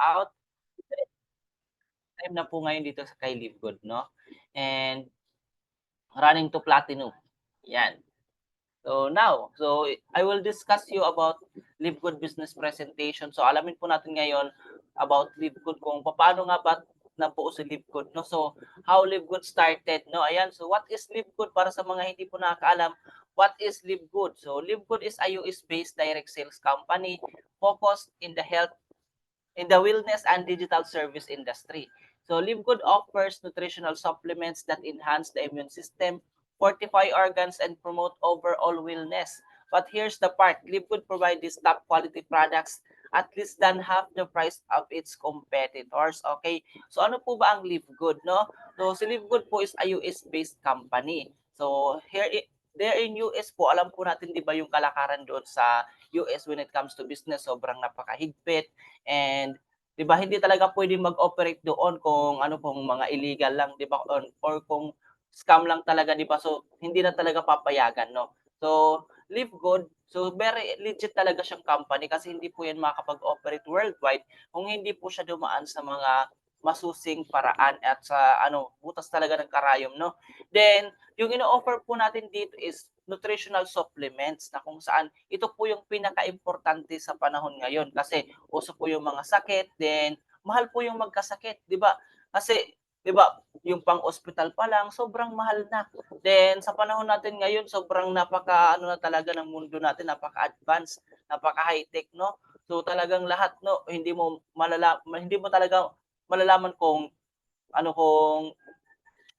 out. Time na po ngayon dito sa kay Live Good, no? And running to platinum. Yan. So I will discuss you about Live Good business presentation. So alamin po natin ngayon about Live Good kung paano nga ba nabuo si Live Good, no? So how Live Good started, no? Ayan. So what is Live Good para sa mga hindi po nakakaalam? What is Live Good? So Live Good is a US-based direct sales company focused in the wellness and digital service industry. So Live Good offers nutritional supplements that enhance the immune system, fortify organs, and promote overall wellness. But here's the part, Live Good provides these top quality products at least than half the price of its competitors. Okay, so ano po ba ang Live Good, no? So si Live Good po is a US-based company. So there in US po, alam po natin 'di ba yung kalakaran doon sa US when it comes to business, sobrang napakahigpit. And 'di ba hindi talaga pwedeng mag-operate doon kung ano, kung mga illegal lang 'di ba or kung scam lang talaga 'di ba, so hindi na talaga papayagan 'no. So Live Good, so very legit talaga siyang company kasi hindi po 'yan makakapag-operate worldwide kung hindi po siya dumaan sa mga masusing paraan at sa ano, butas talaga ng karayom 'no. Then yung ino-offer po natin dito is nutritional supplements na kung saan ito po yung pinakaimportante sa panahon ngayon kasi uso po yung mga sakit, then mahal po yung magkasakit, 'di ba? Kasi 'di ba, yung pang-ospital pa lang sobrang mahal na. Then sa panahon natin ngayon sobrang napaka-ano na talaga ng mundo natin, napaka-advance, napaka-high-tech 'no. So talagang lahat 'no, hindi mo talaga malalaman kung ano, kung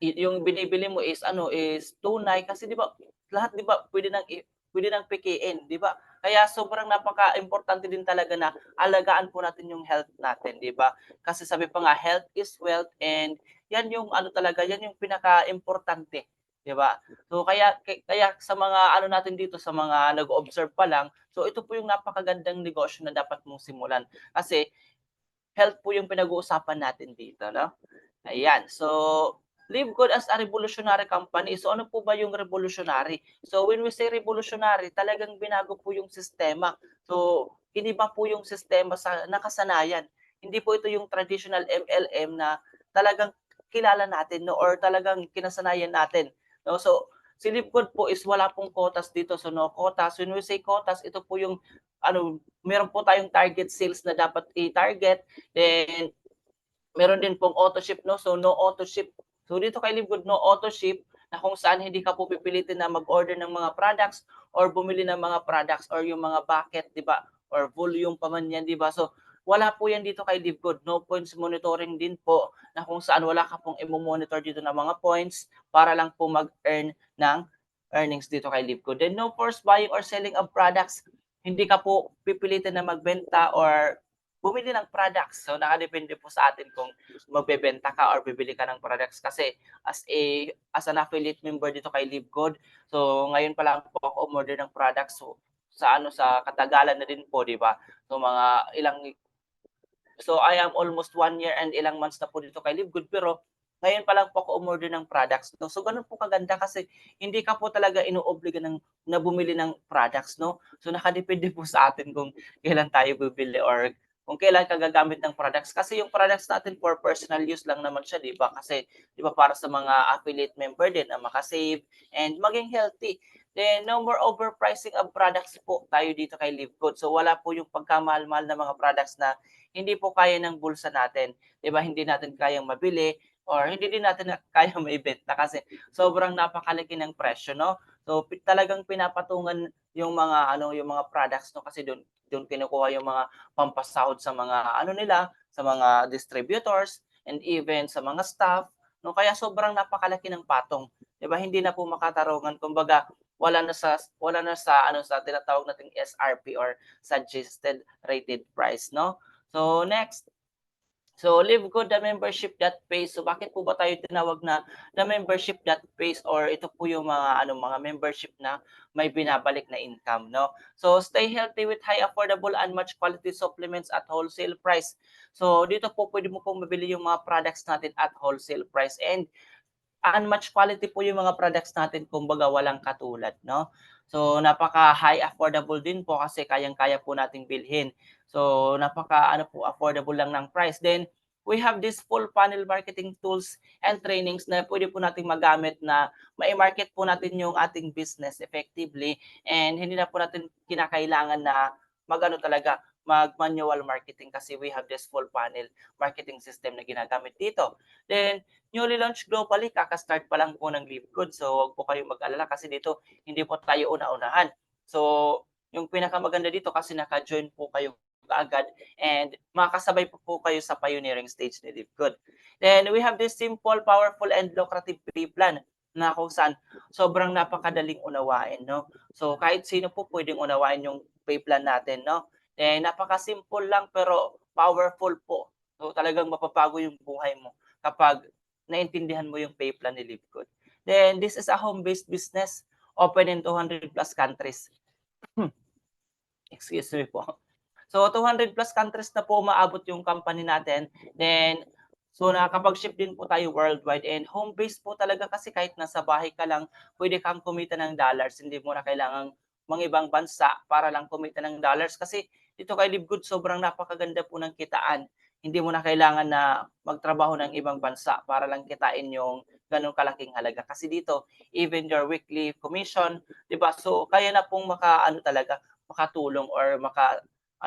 yung binibili mo is ano, is tunay kasi 'di ba, lahat 'di ba puwede ng pekein, 'di ba? Kaya sobrang napaka-importante din talaga na alagaan po natin yung health natin, 'di ba? Kasi sabi pa nga, health is wealth and 'yan yung ano talaga, 'yan yung pinaka importante, 'di ba? So kaya sa mga ano natin dito, sa mga nag-o-observe pa lang, so ito po yung napakagandang negosyo na dapat mong simulan kasi health po yung pinag-uusapan natin dito 'no? Ayan, so Live Good as a revolutionary company. So ano po ba yung revolutionary? So when we say revolutionary, talagang binago po yung sistema. So iniba po yung sistema sa nakasanayan. Hindi po ito yung traditional MLM na talagang kilala natin, no, or talagang kinasanayan natin. No? So si Live Good po is wala pong quotas dito. So no quotas. When we say quotas, ito po yung ano, meron po tayong target sales na dapat i-target. Then meron din pong auto ship 'no, so no auto ship. So dito kay Livegood no auto ship na kung saan hindi ka po pipilitin na mag-order ng mga products or bumili ng mga products or yung mga bucket 'di ba, or volume pa man 'yan 'di ba. So wala po 'yan dito kay Livegood, no points monitoring din po na kung saan wala ka pong imo-monitor dito ng mga points para lang po mag-earn ng earnings dito kay Livegood. Then no forced buying or selling of products, hindi ka po pipilitin na magbenta or bumili ng products. So nakadepende po sa atin kung magbebenta ka or bibili ka ng products kasi as an affiliate member dito kay Live Good, so ngayon pa lang po ako umorder ng products. So sa ano, sa katagalan na din po, 'di ba? So mga ilang So I am almost 1 year and ilang months na po dito kay Live Good, pero ngayon pa lang po ako umorder ng products 'no. So gano'n po kaganda kasi hindi ka po talaga inoobliga na bumili ng products 'no. So nakadepende po sa atin kung kailan tayo bibili or kung kailan ka gagamit ng products. Kasi yung products natin for personal use lang naman siya 'di ba, kasi 'di ba para sa mga affiliate member din na maka-save and maging healthy. Then no more overpricing of products po tayo dito kay Live Good. So wala po yung pagkamahal-mahal na mga products na hindi po kaya ng bulsa natin, 'di ba? Hindi natin kayang mabili or hindi din natin kayang maibenta kasi sobrang napakalaki ng presyo, no? So talagang pinapatungan yung mga ano, yung mga products 'no kasi doon kinukuha yung mga pampasahod sa mga ano nila, sa mga distributors and even sa mga staff, no? Kaya sobrang napakalaki ng patong, 'di ba? Hindi na po makatarungan, kumbaga wala na sa ano, sa tinatawag nating SRP or suggested rated price, no? So next, so Live Good the membership that pays. So bakit po ba tayo tinawag na the membership that pays, or ito po yung mga ano, mga membership na may binabalik na income, no? So stay healthy with high affordable and much quality supplements at wholesale price. So dito po pwede mo pong mabili yung mga products natin at wholesale price and unmatched quality po yung mga products natin, kumbaga walang katulad, no? So, napaka-high affordable din po kasi kayang-kaya po nating bilhin. So, napaka-ano po, affordable lang ng price. Then, we have this full funnel marketing tools and trainings na pwede po nating magamit na mai-market po natin yung ating business effectively, and hindi na po natin kinakailangan na mag-ano talaga, mag-manual marketing kasi we have this full funnel marketing system na ginagamit dito. Then, newly launched globally, kaka-start pa lang po ng Livegood. So, huwag po kayong mag-alala kasi dito hindi po tayo una-unahan. So, yung pinakamaganda dito kasi naka-join po kayo kaagad and makakasabay po kayo sa pioneering stage ni Livegood. Then, we have this simple, powerful, and lucrative pay plan na kung saan sobrang napakadaling unawain, no? So, kahit sino po pwedeng unawain yung pay plan natin, no? Napaka-simple lang pero powerful po. So, talagang mapapago yung buhay mo kapag naintindihan mo yung pay plan ni Livegood. Then, this is a home-based business open in 200 plus countries. Excuse me po. So, 200 plus countries na po umaabot yung company natin. Then, so nakakapag-ship din po tayo worldwide and home-based po talaga kasi kahit nasa bahay ka lang, pwede kang kumita ng dollars. Hindi mo na kailangang ibang bansa para lang kumita ng dollars kasi dito kay Livegood sobrang napakaganda po ng kitaan. Hindi mo na kailangan na magtrabaho ng ibang bansa para lang kitain yung ganun kalaking halaga. Kasi dito, even your weekly commission, 'di ba? So kaya na pong talaga makatulong or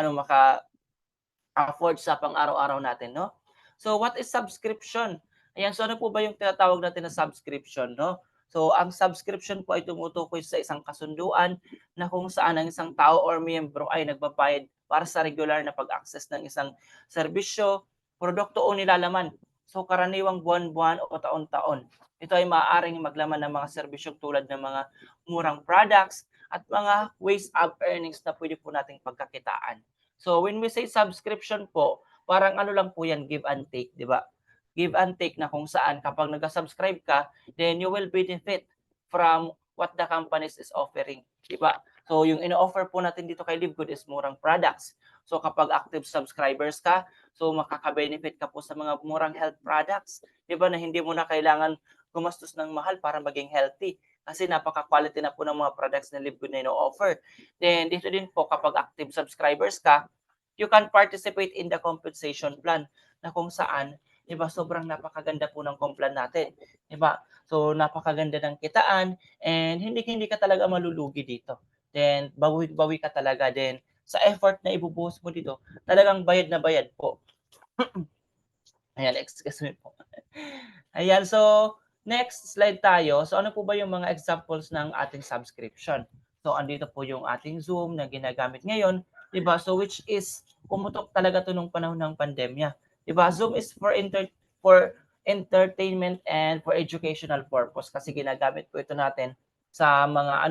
maka-afford sa pang-araw-araw natin, no? So, what is subscription? Ayan, so ano po ba yung tinatawag natin na subscription, no? So, ang subscription po ay tumutukoy sa isang kasunduan na kung saan ang isang tao or miyembro ay nagbabayad para sa regular na pag-access ng isang serbisyo, produkto o nilalaman. So, karaniwang buwan-buwan o taon-taon. Ito ay maaaring maglaman ng mga serbisyong tulad ng mga murang products at mga ways of earnings na pwede po nating pagkakitaan. So when we say subscription po, parang ano lang po yan, give and take, di ba? Give and take na kung saan kapag nag-subscribe ka, then you will benefit from what the companies is offering, di ba? So yung ino-offer po natin dito kay Livegood is murang products. So kapag active subscribers ka, so makaka-benefit ka po sa mga murang health products, di ba, na hindi mo na kailangan gumastos ng mahal para maging healthy kasi napaka-quality na po ng mga products na Livegood na ino-offer. Then dito din po kapag active subscribers ka, you can participate in the compensation plan na kung saan, 'di ba, sobrang napakaganda po ng complan natin, 'di ba? So napakaganda ng kitaan and hindi ka talaga malulugi dito. Then bawi-bawi ka talaga din sa effort na ibubuhos mo dito. Talagang bayad na bayad po. Ayan, excuse me po. Ayan, so next slide tayo. So ano po ba yung mga examples ng ating subscription? So andito po yung ating Zoom na ginagamit ngayon, 'di ba? So which is pumutok talaga 'to nung panahon ng pandemya. 'Di ba? Zoom is for entertainment and for educational purpose kasi ginagamit po ito natin sa mga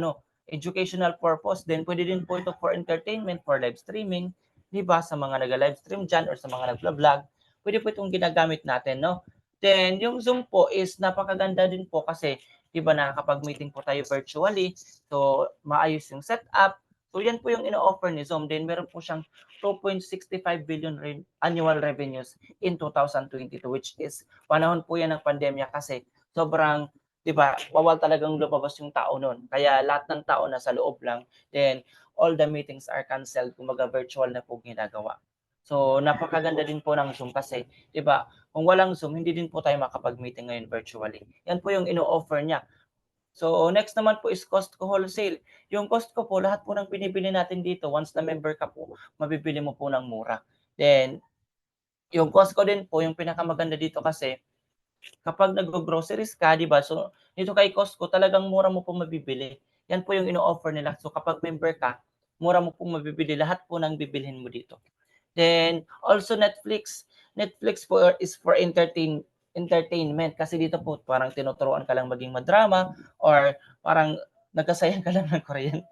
educational purpose. Then pwede din po ito for entertainment, for live streaming, 'di ba? Sa mga nag-live stream diyan or sa mga nagva-vlog, pwede po itong ginagamit natin, no? Then, yung Zoom po is napakaganda din po kasi, di ba, nakakapag-meeting po tayo virtually. So, maayos yung setup. So, yan po yung ino-offer ni Zoom. Then, meron po siyang 2.65 billion annual revenues in 2022, which is panahon po yan ng pandemya kasi sobrang, di ba, bawal talagang lumabas yung tao noon. Kaya lahat ng tao nasa loob lang. Then, all the meetings are canceled. Kumaga virtual na po ginagawa. So, napakaganda din po ng Zoom kasi, 'di ba, kung walang Zoom, hindi din po tayo makapag-meeting ngayon virtually. Yan po yung ino-offer niya. So, next naman po is Costco Wholesale. Yung Costco po, lahat po ng binibili natin dito, once na member ka po, mabibili mo po ng mura. Then, yung Costco din po, yung pinakamaganda dito kasi, kapag naggo-groceries ka, 'di ba? So, dito kay Costco, talagang mura mo po mabibili. Yan po yung ino-offer nila. So, kapag member ka, mura mo pong mabibili lahat po ng bibilhin mo dito. Then also Netflix. Netflix po is for entertainment kasi dito po parang tinuturuan ka lang maging madrama or parang nagkasayang ka lang ng kuryente.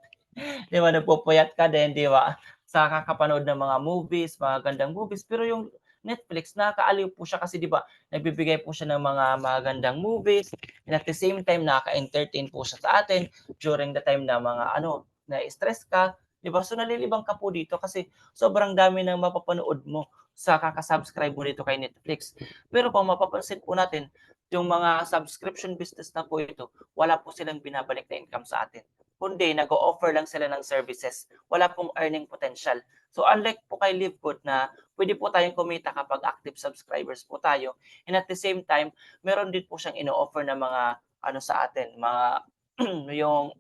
'Di ba, nagpupuyat ka din, 'di ba, sa kakapanood ng mga movies, mga gandang movies. Pero yung Netflix nakakaaliw po siya kasi 'di ba, nagbibigay po siya ng mga magagandang movies and at the same time nakaka-entertain po siya sa atin during the time na mga na-stress ka, 'di ba? So nalilibang ka po dito kasi sobrang dami ng mapapanood mo. sa kakasubscribe mo dito kay Netflix. Pero kung mapapansin po natin, yung mga subscription business na po ito, wala po silang binabalik na income sa atin. Kundi nag-o-offer lang sila ng services, wala pong earning potential. So unlike po kay LiveGood na pwede po tayong kumita kapag active subscribers po tayo, and at the same time, meron din po siyang ino-offer na mga ano sa atin, mga yung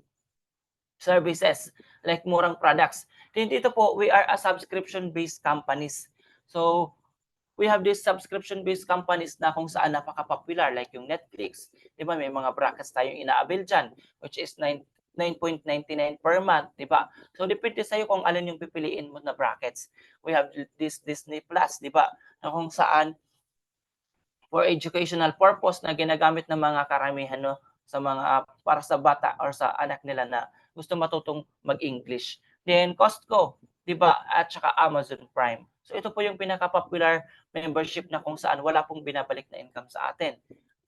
services like murang products. Then dito po, we are a subscription-based companies. So we have these subscription-based companies na kung saan napaka-popular like yung Netflix. 'Di ba may mga brackets tayong ina-avail diyan which is 9.99 per month, 'di ba? So depende sa iyo kung alin yung pipiliin mo na brackets. We have this Disney Plus, 'di ba? Na kung saan for educational purpose na ginagamit ng mga karamihan no sa mga para sa bata or sa anak nila na gusto matutong mag-English. Then Costco, 'di ba? At saka Amazon Prime. So ito po yung pinaka-popular membership na kung saan wala pong binabalik na income sa atin.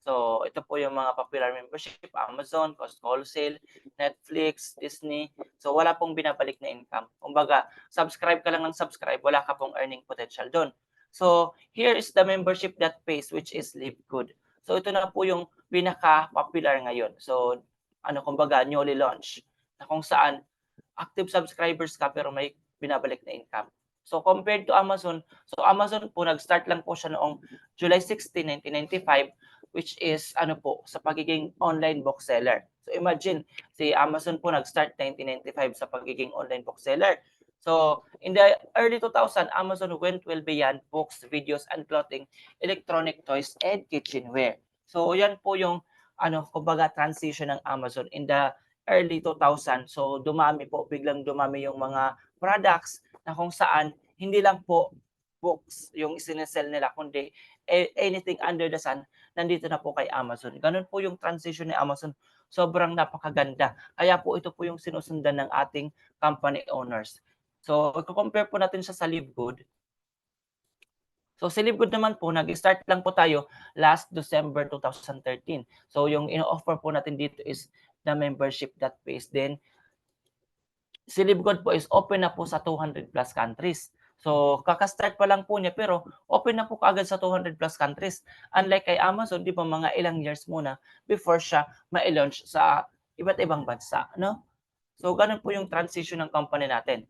So ito po yung mga popular membership, Amazon, Costco Wholesale, Netflix, Disney. So wala pong binabalik na income. Kumbaga, subscribe ka lang ng subscribe, wala ka pong earning potential doon. So here is the membership that pays which is Live Good. So ito na po yung pinaka-popular ngayon. So ano kumbaga newly launched na kung saan active subscribers ka pero may binabalik na income. So compared to Amazon, so Amazon po nag-start lang po siya noong July 16, 1995 which is ano po sa pagiging online bookseller. So imagine si Amazon po nag-start 1995 sa pagiging online bookseller. So in the early 2000, Amazon went well beyond books, videos, and clothing, electronic toys, and kitchenware. So yan po yung ano kumbaga transition ng Amazon in the early 2000. So dumami po, biglang dumami yung mga products na kung saan hindi lang po books yung isinesell nila, kundi anything under the sun, nandito na po kay Amazon. Ganun po yung transition ni Amazon. Sobrang napakaganda. Kaya po ito po yung sinusundan ng ating company owners. So, i-compare po natin siya sa LiveGood. So, si LiveGood naman po, nag-start lang po tayo last December 2013. So, yung ino-offer po natin dito is the membership that pays. Then, si LiveGood po is open na po sa 200 plus countries. So, kaka-start pa lang po niya pero open na po kaagad sa 200 plus countries. Unlike kay Amazon, di ba mga ilang years muna before siya ma-launch sa iba't ibang bansa, no? So, ganun po yung transition ng company natin.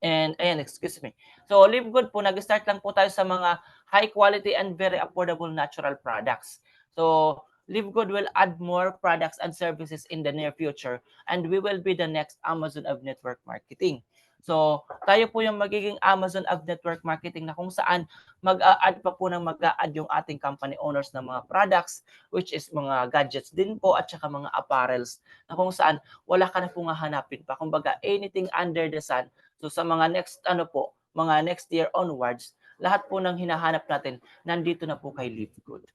And ayan, excuse me. So, LiveGood po, nag-start lang po tayo sa mga high quality and very affordable natural products. So, LiveGood will add more products and services in the near future and we will be the next Amazon of network marketing. So, tayo po yung magiging Amazon of network marketing na kung saan mag-a-add pa po ng mag-a-add yung ating company owners ng mga products which is mga gadgets din po at saka mga apparels na kung saan wala ka na pong hahanapin pa. Kumbaga, anything under the sun. So sa mga next ano po, mga next year onwards, lahat po ng hinahanap natin nandito na po kay LiveGood.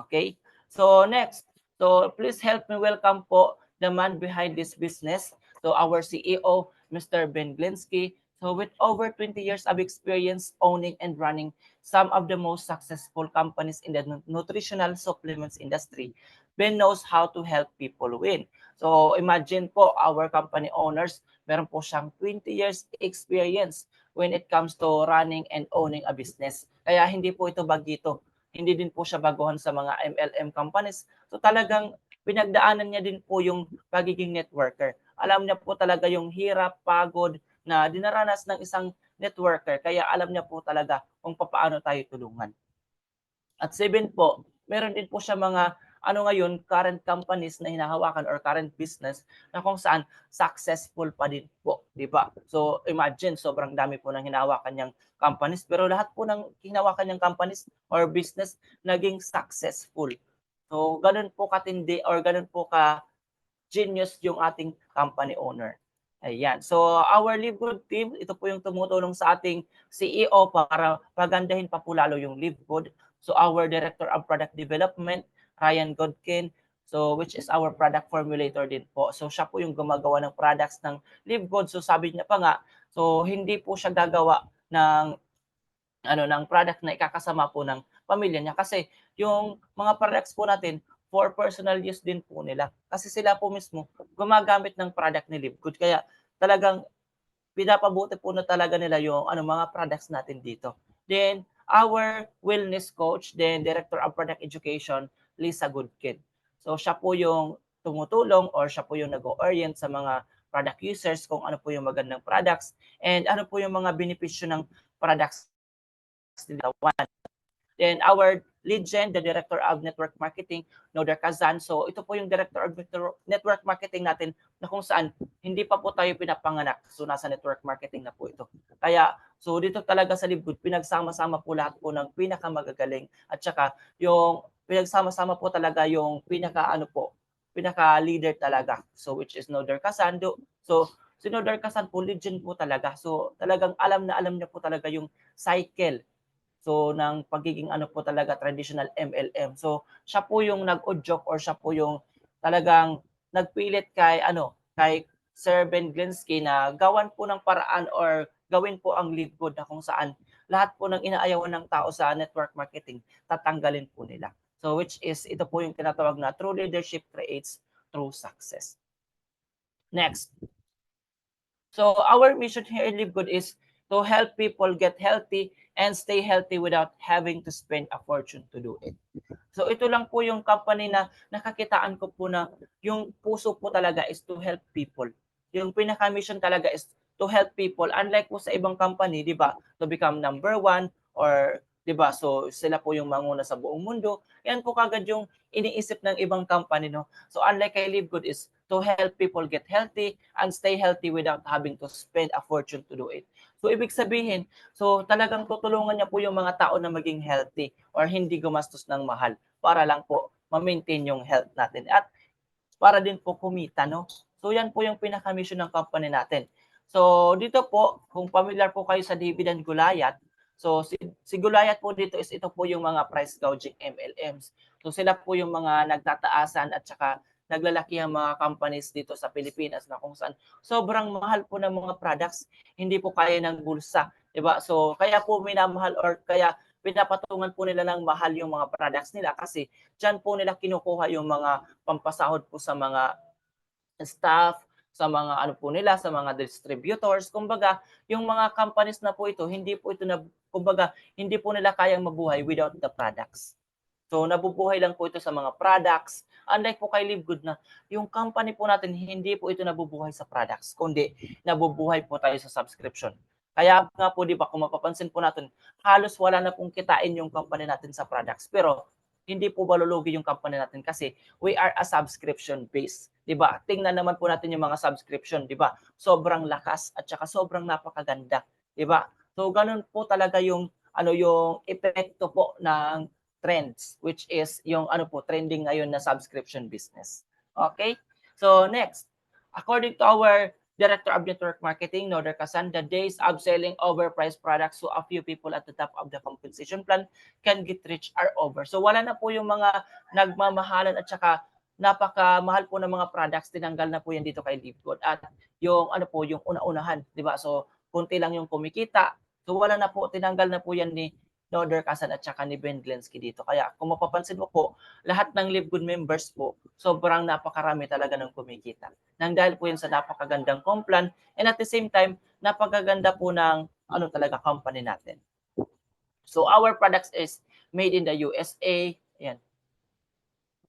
Okay? So next, so please help me welcome po the man behind this business. So our CEO, Mr. Ben Glinsky. So with over 20 years of experience owning and running some of the most successful companies in the nutritional supplements industry, Ben knows how to help people win. So imagine po our company owners, meron po siyang 20 years experience when it comes to running and owning a business. Kaya hindi po ito bagito. Hindi din po siya baguhan sa mga MLM companies. So talagang pinagdaanan niya din po yung pagiging networker. Alam niya po talaga yung hirap, pagod na dinaranas ng isang networker. Kaya alam niya po talaga kung paano tayo tulungan. At 7 po, meron din po siya mga ano ngayon, current companies na hinahawakan or current business na kung saan successful pa din po, di ba? So imagine, sobrang dami po ng hinahawakan niyang companies, pero lahat po ng hinahawakan niyang companies or business naging successful. So ganun po katindi or ganun po ka genius yung ating company owner. Ayan. So our Live Good team, ito po yung tumutulong sa ating CEO para pagandahin pa po lalo yung Live Good. So our Director of Product Development, Ryan Godkin, so which is our product formulator din po. So siya po yung gumagawa ng products ng Live Good. So sabi niya pa nga, so hindi po siya gagawa ng ano ng product na ikakasama po ng pamilya niya kasi yung mga products po natin for personal use din po nila. Kasi sila po mismo gumagamit ng product ni Live Good. Kaya talagang pinapabuti po na talaga nila yung mga products natin dito. Then, our wellness coach, then Director of Product Education, Lisa Goodkid. So, siya po yung tumutulong or siya po yung nag-orient sa mga product users kung ano po yung magandang products and ano po yung mga benepisyo ng products nila. Then our lead gen, the Director of Network Marketing, Noder Kazan. So ito po yung Director of Network Marketing natin na kung saan hindi pa po tayo pinapanganak. So nasa network marketing na po ito. Kaya so dito talaga sa Libgood, pinagsama-sama po lahat po ng pinakamagagaling at saka yung pinagsama-sama po talaga yung pinaka-leader talaga. So which is Noder Kazan. So si Noder Kazan po, legend po talaga. So talagang alam na alam niya po talaga yung cycle ng pagiging po talaga traditional MLM. So siya po yung nag-udyok or siya po yung talagang nagpilit kay Sir Ben Glinsky na gawan po ng paraan or gawin po ang Libgood na kung saan lahat po ng inaayawan ng tao sa network marketing tatanggalin po nila. So which is ito po yung tinatawag na true leadership creates true success. Next. So our mission here in Libgood is to help people get healthy and stay healthy without having to spend a fortune to do it. So ito lang po yung company na nakakitaan ko po na yung puso po talaga is to help people. Yung pinaka-mission talaga is to help people. Unlike po sa ibang company, di ba, to become number one or di ba, so sila po yung manguna sa buong mundo. Yan po kagad yung iniisip ng ibang company, no? So unlike kay Live Good is to help people get healthy and stay healthy without having to spend a fortune to do it. So ibig sabihin, so talagang tutulungan niya po yung mga tao na maging healthy or hindi gumastos ng mahal para lang po ma-maintain yung health natin at para din po kumita, no? So yan po yung pinaka-mission ng company natin. So dito po, kung familiar po kayo sa Dividend Gulayat, so si Gulayat po dito is ito po yung mga price gouging MLMs. So sila po yung mga nagtataasan at saka naglalaki ang mga companies dito sa Pilipinas na kung saan sobrang mahal po ng mga products, hindi po kaya ng bulsa, 'di ba? So kaya po minamahal or kaya pinapatungan po nila ng mahal yung mga products nila kasi diyan po nila kinukuha yung mga pampasahod po sa mga staff, sa mga po nila, sa mga distributors. Kumbaga, yung mga companies na po ito, hindi po ito kumbaga, hindi po nila kayang mabuhay without the products. So nabubuhay lang po ito sa mga products. Unlike po kay Live Good na yung company po natin hindi po ito nabubuhay sa products, kundi nabubuhay po tayo sa subscription. Kaya nga po 'di ba kung mapapansin po natin, halos wala na pong kitain yung company natin sa products. Pero hindi po malulugi yung company natin kasi we are a subscription base, 'di ba? Tingnan naman po natin yung mga subscription, 'di ba? Sobrang lakas at saka sobrang napakaganda, 'di ba? So ganun po talaga yung yung epekto po ng trends, which is yung trending ngayon na subscription business. Okay? So next, according to our Director of Network Marketing, Noder Kazan, the days of selling overpriced products to a few people at the top of the compensation plan can get rich are over. So wala na po yung mga nagmamahalan at saka napakamahal po ng mga products, tinanggal na po yan dito kay Livegood. At yung yung una-unahan, 'di ba? So konti lang yung kumikita. So wala na po, tinanggal na po yan ni Noder Kazan at saka ni Ben Glinsky dito. Kaya kung mapapansin mo po, lahat ng Livegood members po, sobrang napakarami talaga ng kumikita. Nang dahil po yan sa napakagandang complan and at the same time, napakaganda po ng talaga company natin. So our products is made in the USA. Ayan.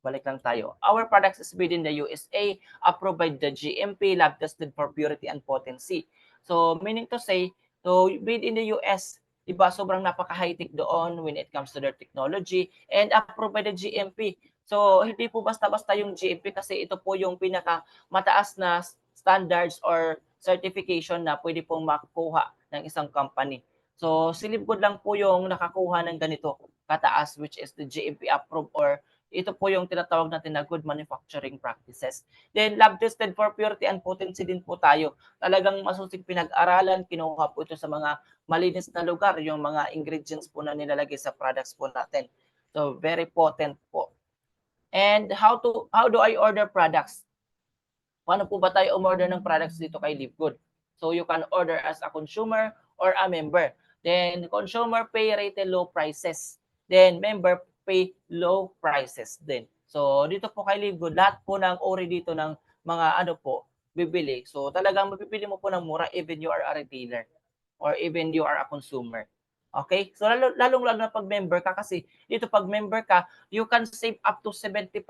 Balik lang tayo. Our products is made in the USA, approved by the GMP, lab tested for purity and potency. So meaning to say, so made in the US, diba, sobrang napaka-high-tech doon when it comes to their technology and approved by the GMP. So hindi po basta-basta yung GMP kasi ito po yung pinaka mataas na standards or certification na pwede pong makuha ng isang company. So silipod lang po yung nakakuha ng ganito kataas, which is the GMP approved or ito po yung tinatawag natin na good manufacturing practices. Then lab tested for purity and potency din po tayo. Talagang masusing pinag-aralan, kinuha po ito sa mga malinis na lugar, yung mga ingredients po na nilalagay sa products po natin. So very potent po. And how do I order products? Paano po ba tayo umorder ng products dito kay Livegood? So you can order as a consumer or a member. Then consumer pay retail low prices. Then member pay low prices din. So dito po kay Livegood, lahat po ng ori dito ng mga bibili. So talagang mabibili mo po ng mura even you are a retailer or even you are a consumer. Okay? So lalong-lalo na pag member ka kasi dito pag member ka, you can save up to 75%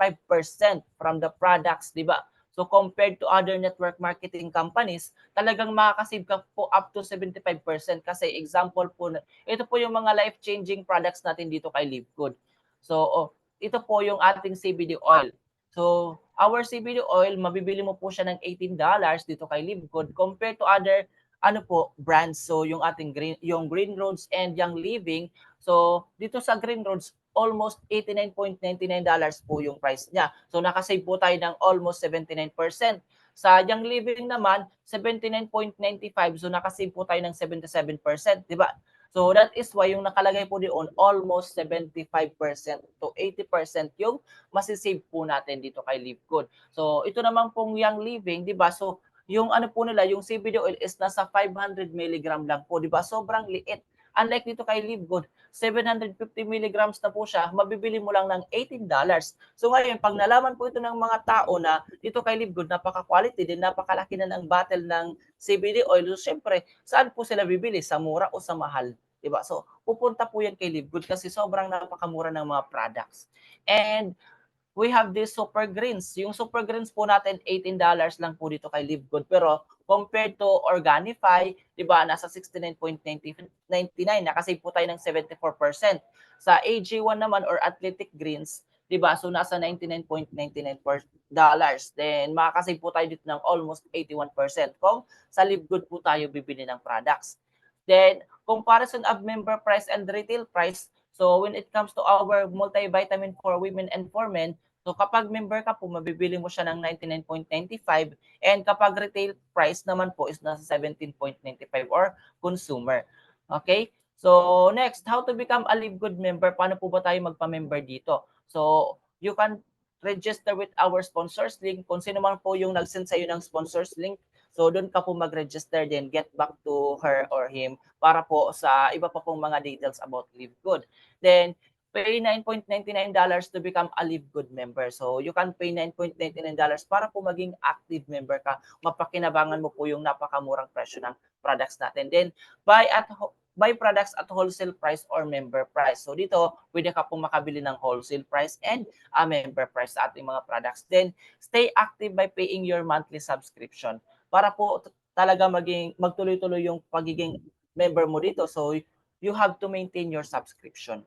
from the products, di ba? So compared to other network marketing companies, talagang makakasave ka po up to 75% kasi example po, ito po yung mga life-changing products natin dito kay Livegood. So ito po yung ating CBD oil. So our CBD oil, mabibili mo po siya ng $18 dito kay Livegood compared to other brands. So yung ating Green Roads and Young Living. So dito sa Green Roads, almost $89.99 po yung price niya. So nakasave po tayo ng almost 79%. Sa Young Living naman, 79.95. So nakasave po tayo ng 77%, di ba? So that is why yung nakalagay po doon, almost 75% to 80% yung masisave po natin dito kay Livegood. So ito naman pong Young Living, di ba? So yung po nila, yung CBD oil is nasa 500 milligram lang po, di ba? Sobrang liit. Unlike dito kay Livegood, 750 milligrams na po siya, mabibili mo lang ng $18. So ngayon, pag nalaman po ito ng mga tao na dito kay Livegood, napaka-quality din, napakalaki na ng bottle ng CBD oil, so syempre, saan po sila bibili? Sa mura o sa mahal? Diba? So, pupunta po yan kay Livegood kasi sobrang napakamura ng mga products. And we have this Super Greens. Yung Super Greens po natin, $18 lang po dito kay Livegood. Pero compared to Organifi, di ba, nasa 69.99, nakasave po tayo ng 74%. Sa AG1 naman or Athletic Greens, di ba, so nasa $99.99. Then makakasave po tayo dito ng almost 81% kung sa Livegood po tayo bibili ng products. Then, comparison of member price and retail price. So when it comes to our multivitamin for women and for men, so kapag member ka po, mabibili mo siya ng 99.95 and kapag retail price naman po is nasa 17.95 or consumer. Okay? So next, how to become a Livegood member? Paano po ba tayo magpa-member dito? So you can register with our sponsors link. Kung sino man po yung nag-send sa iyo ng sponsors link, so doon ka po mag-register din, get back to her or him para po sa iba pa pong mga details about Livegood. Then pay $9.99 to become a Livegood member. So you can pay $9.99 para po maging active member ka. Mapakinabangan mo po yung napakamurang presyo ng products natin. Then buy products at wholesale price or member price. So dito, pwede ka po makabili ng wholesale price and a member price sa ating mga products. Then stay active by paying your monthly subscription para po talaga magtuloy-tuloy yung pagiging member mo dito. So you have to maintain your subscription.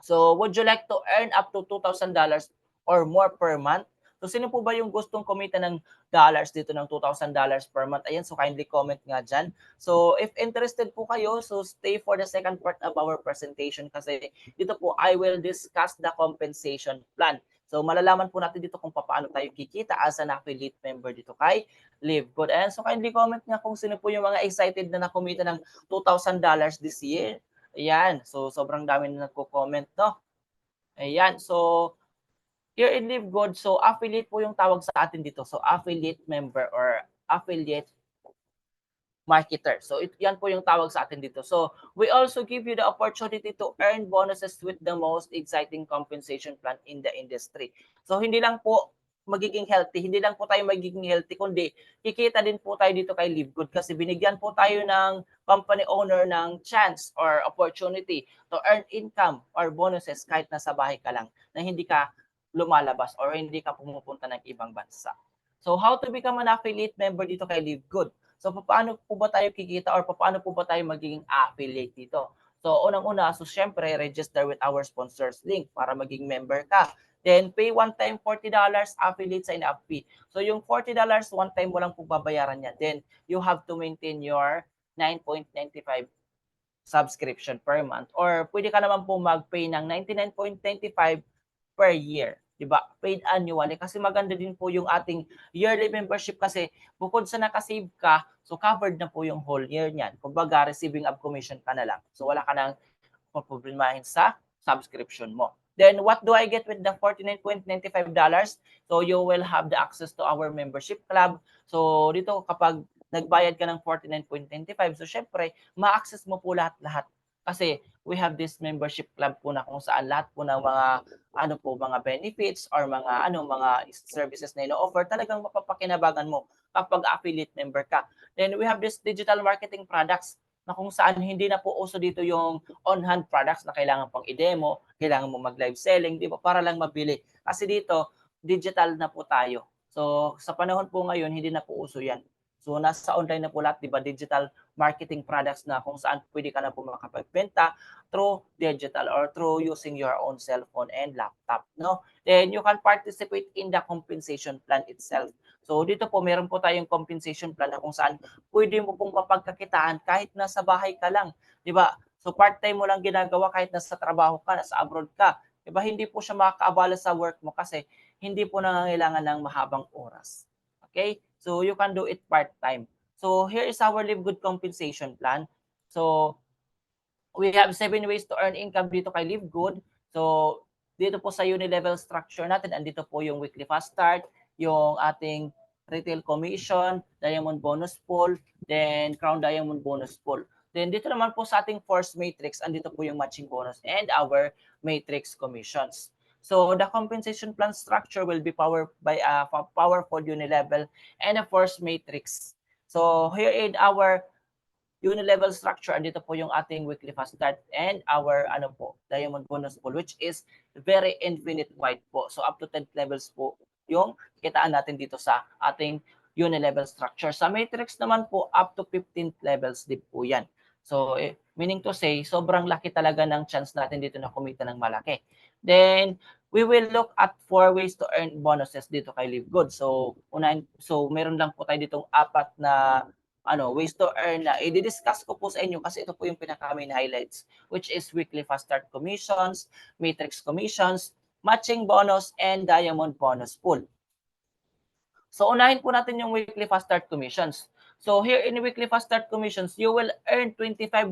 So, would you like to earn up to $2,000 or more per month? So, sino po ba yung gustong kumita ng dollars dito ng $2,000 per month? Ayan, so kindly comment nga dyan. So, if interested po kayo, so stay for the second part of our presentation kasi dito po, I will discuss the compensation plan. So, malalaman po natin dito kung paano tayo kikita as an affiliate member dito kay Livegood. And so, kindly comment nga kung sino po yung mga excited na nakumita ng $2,000 this year. Ayan, so sobrang dami na nagko-comment, no? Ayan, so here in Livegood, so affiliate po yung tawag sa atin dito. So affiliate member or affiliate marketer. So yan po yung tawag sa atin dito. So we also give you the opportunity to earn bonuses with the most exciting compensation plan in the industry. So hindi lang po magiging healthy, hindi lang po tayo magiging healthy, kundi kikita din po tayo dito kay Livegood kasi binigyan po tayo ng company owner ng chance or opportunity to earn income or bonuses kahit nasa bahay ka lang na hindi ka lumalabas or hindi ka pumupunta ng ibang bansa. So how to become an affiliate member dito kay Livegood? So paano po ba tayo kikita or paano po ba tayo magiging affiliate dito? So unang-una, so syempre register with our sponsors link para maging member ka. Then pay one time $40 affiliate sign up fee. So yung $40 one time mo lang po babayaran niya. Then you have to maintain your 9.95 subscription per month or pwede ka naman po mag-pay ng 99.95 per year. 'Di ba? Paid annually kasi maganda din po yung ating yearly membership kasi bukod sa nakasave ka, so covered na po yung whole year niyan. Kumbaga receiving of commission ka na lang. So wala ka nang poproblemahin sa subscription mo. Then what do I get with the $49.95? So you will have the access to our membership club. So dito kapag nagbayad ka ng $49.95, so syempre ma-access mo po lahat-lahat. Kasi we have this membership club po na kung saan lahat po ng mga benefits or mga services na ino-offer talagang mapapakinabangan mo kapag affiliate member ka. Then we have this digital marketing products na kung saan hindi na po uso dito yung on-hand products na kailangan pang i-demo, kailangan mo mag-live selling, di ba? Para lang mabili. Kasi dito, digital na po tayo. So, sa panahon po ngayon, hindi na po uso yan. So, nasa online na po lahat, di ba? Digital marketing products na kung saan pwede ka na po makapagbenta through digital or through using your own cell phone and laptop, no? Then, you can participate in the compensation plan itself. So, dito po, meron po tayong compensation plan na kung saan pwede mo pong mapagkakitaan kahit nasa bahay ka lang, di ba? So, part-time mo lang ginagawa kahit nasa trabaho ka, nasa abroad ka. Di ba? Hindi po siya makakaabala sa work mo kasi hindi po nangangailangan ng mahabang oras. Okay? So, you can do it part-time. So, here is our Live Good compensation plan. So, we have 7 ways to earn income dito kay Live Good. So, dito po sa uni-level structure natin, andito po yung weekly fast start, yung ating retail commission, diamond bonus pool, then crown diamond bonus pool. Then dito naman po sa ating force matrix, andito po yung matching bonus and our matrix commissions. So the compensation plan structure will be powered by a powerful uni-level and a force matrix. So here in our uni-level structure, andito po yung ating weekly fast start and our diamond bonus pool, which is very infinite wide po. So up to 10 levels po yung kitaan natin dito sa ating uni-level structure. Sa matrix naman po, up to 15 levels din po yan. So meaning to say, sobrang laki talaga ng chance natin dito na kumita ng malaki. Then, we will look at 4 ways to earn bonuses dito kay Live Good. So, meron lang po tayo ditong 4 na ways to earn na i-discuss ko po sa inyo kasi ito po yung pinaka-main highlights, which is weekly fast start commissions, matrix commissions, matching bonus, and diamond bonus pool. So unahin po natin yung weekly fast start commissions. So here in weekly fast start commissions, you will earn $25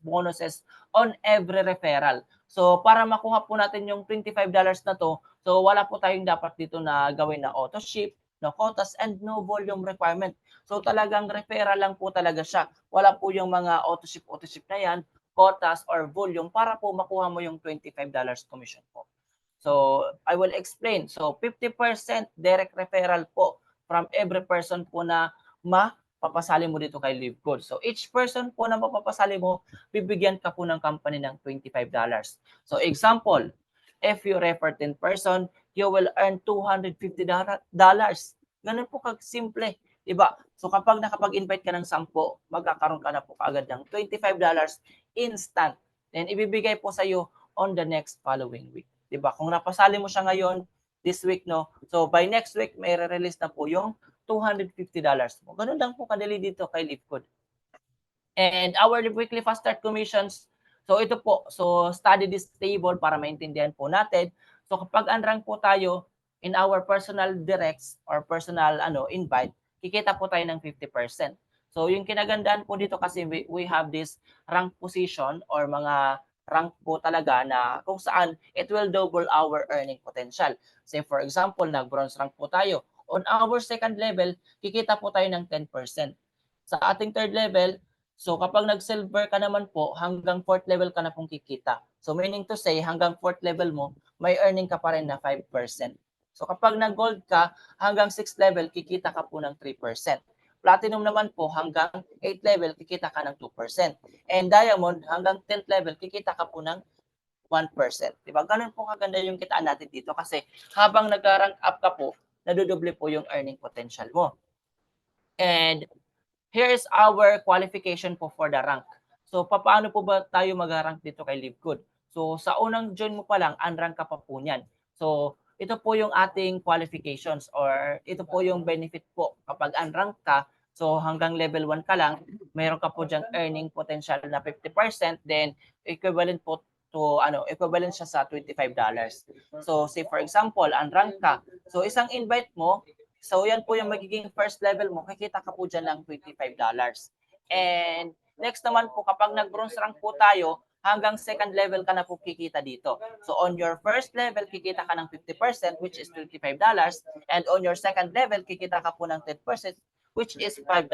bonuses on every referral. So para makuha po natin yung $25 na to, so wala po tayong dapat dito na gawin na auto ship, no quotas, and no volume requirement. So talagang referral lang po talaga siya. Wala po yung mga auto ship na yan, quotas or volume para po makuha mo yung $25 commission po. So I will explain. So 50% direct referral po from every person po na mapapasali mo dito kay Live Good. So each person po na mapapasali mo, bibigyan ka po ng company ng $25. So example, if you refer 10 person, you will earn $250. Ganun po kag-simple, 'di ba? So kapag nakapag-invite ka ng 10, magkakaroon ka na po kaagad ng $25 instant. Then ibibigay po sa iyo on the next following week. 'Di ba? Kung napasali mo siya ngayon, this week, no? So by next week, may re-release na po yung $250 mo. Ganun lang po kadali dito kay Live Good. And our weekly fast start commissions, so ito po, so study this table para maintindihan po natin. So kapag unrank po tayo in our personal directs or personal invite, kikita po tayo ng 50%. So yung kinagandaan po dito kasi we have this rank position or mga rank po talaga na kung saan it will double our earning potential. Say for example, nag-bronze rank po tayo. On our second level, kikita po tayo ng 10%. Sa ating third level, so kapag nag-silver ka naman po, hanggang 4th level ka na pong kikita. So meaning to say, hanggang 4th level mo, may earning ka pa rin na 5%. So kapag nag-gold ka, hanggang 6th level, kikita ka po ng 3%. Platinum naman po, hanggang 8th level, kikita ka ng 2%. And diamond, hanggang 10th level, kikita ka po ng 1%. Diba? Ganun po kaganda yung kitaan natin dito kasi habang nag-rank up ka po, nadudoble po yung earning potential mo. And here is our qualification po for the rank. So, paano po ba tayo mag-rank dito kay Live Good? So, sa unang join mo pa lang, unrank ka pa po niyan. So, ito po yung ating qualifications or ito po yung benefit po. Kapag unrank ka, so hanggang level 1 ka lang, mayroon ka po dyan earning potential na 50%, then equivalent po to, equivalent siya sa $25. So, say for example, unrank ka. So, isang invite mo, so yan po yung magiging first level mo, kikita ka po dyan ng $25. And next naman po, kapag nag-bronze rank po tayo, hanggang second level ka na po kikita dito. So on your first level, kikita ka ng 50%, which is $25. And on your second level, kikita ka po ng 10%, which is $5.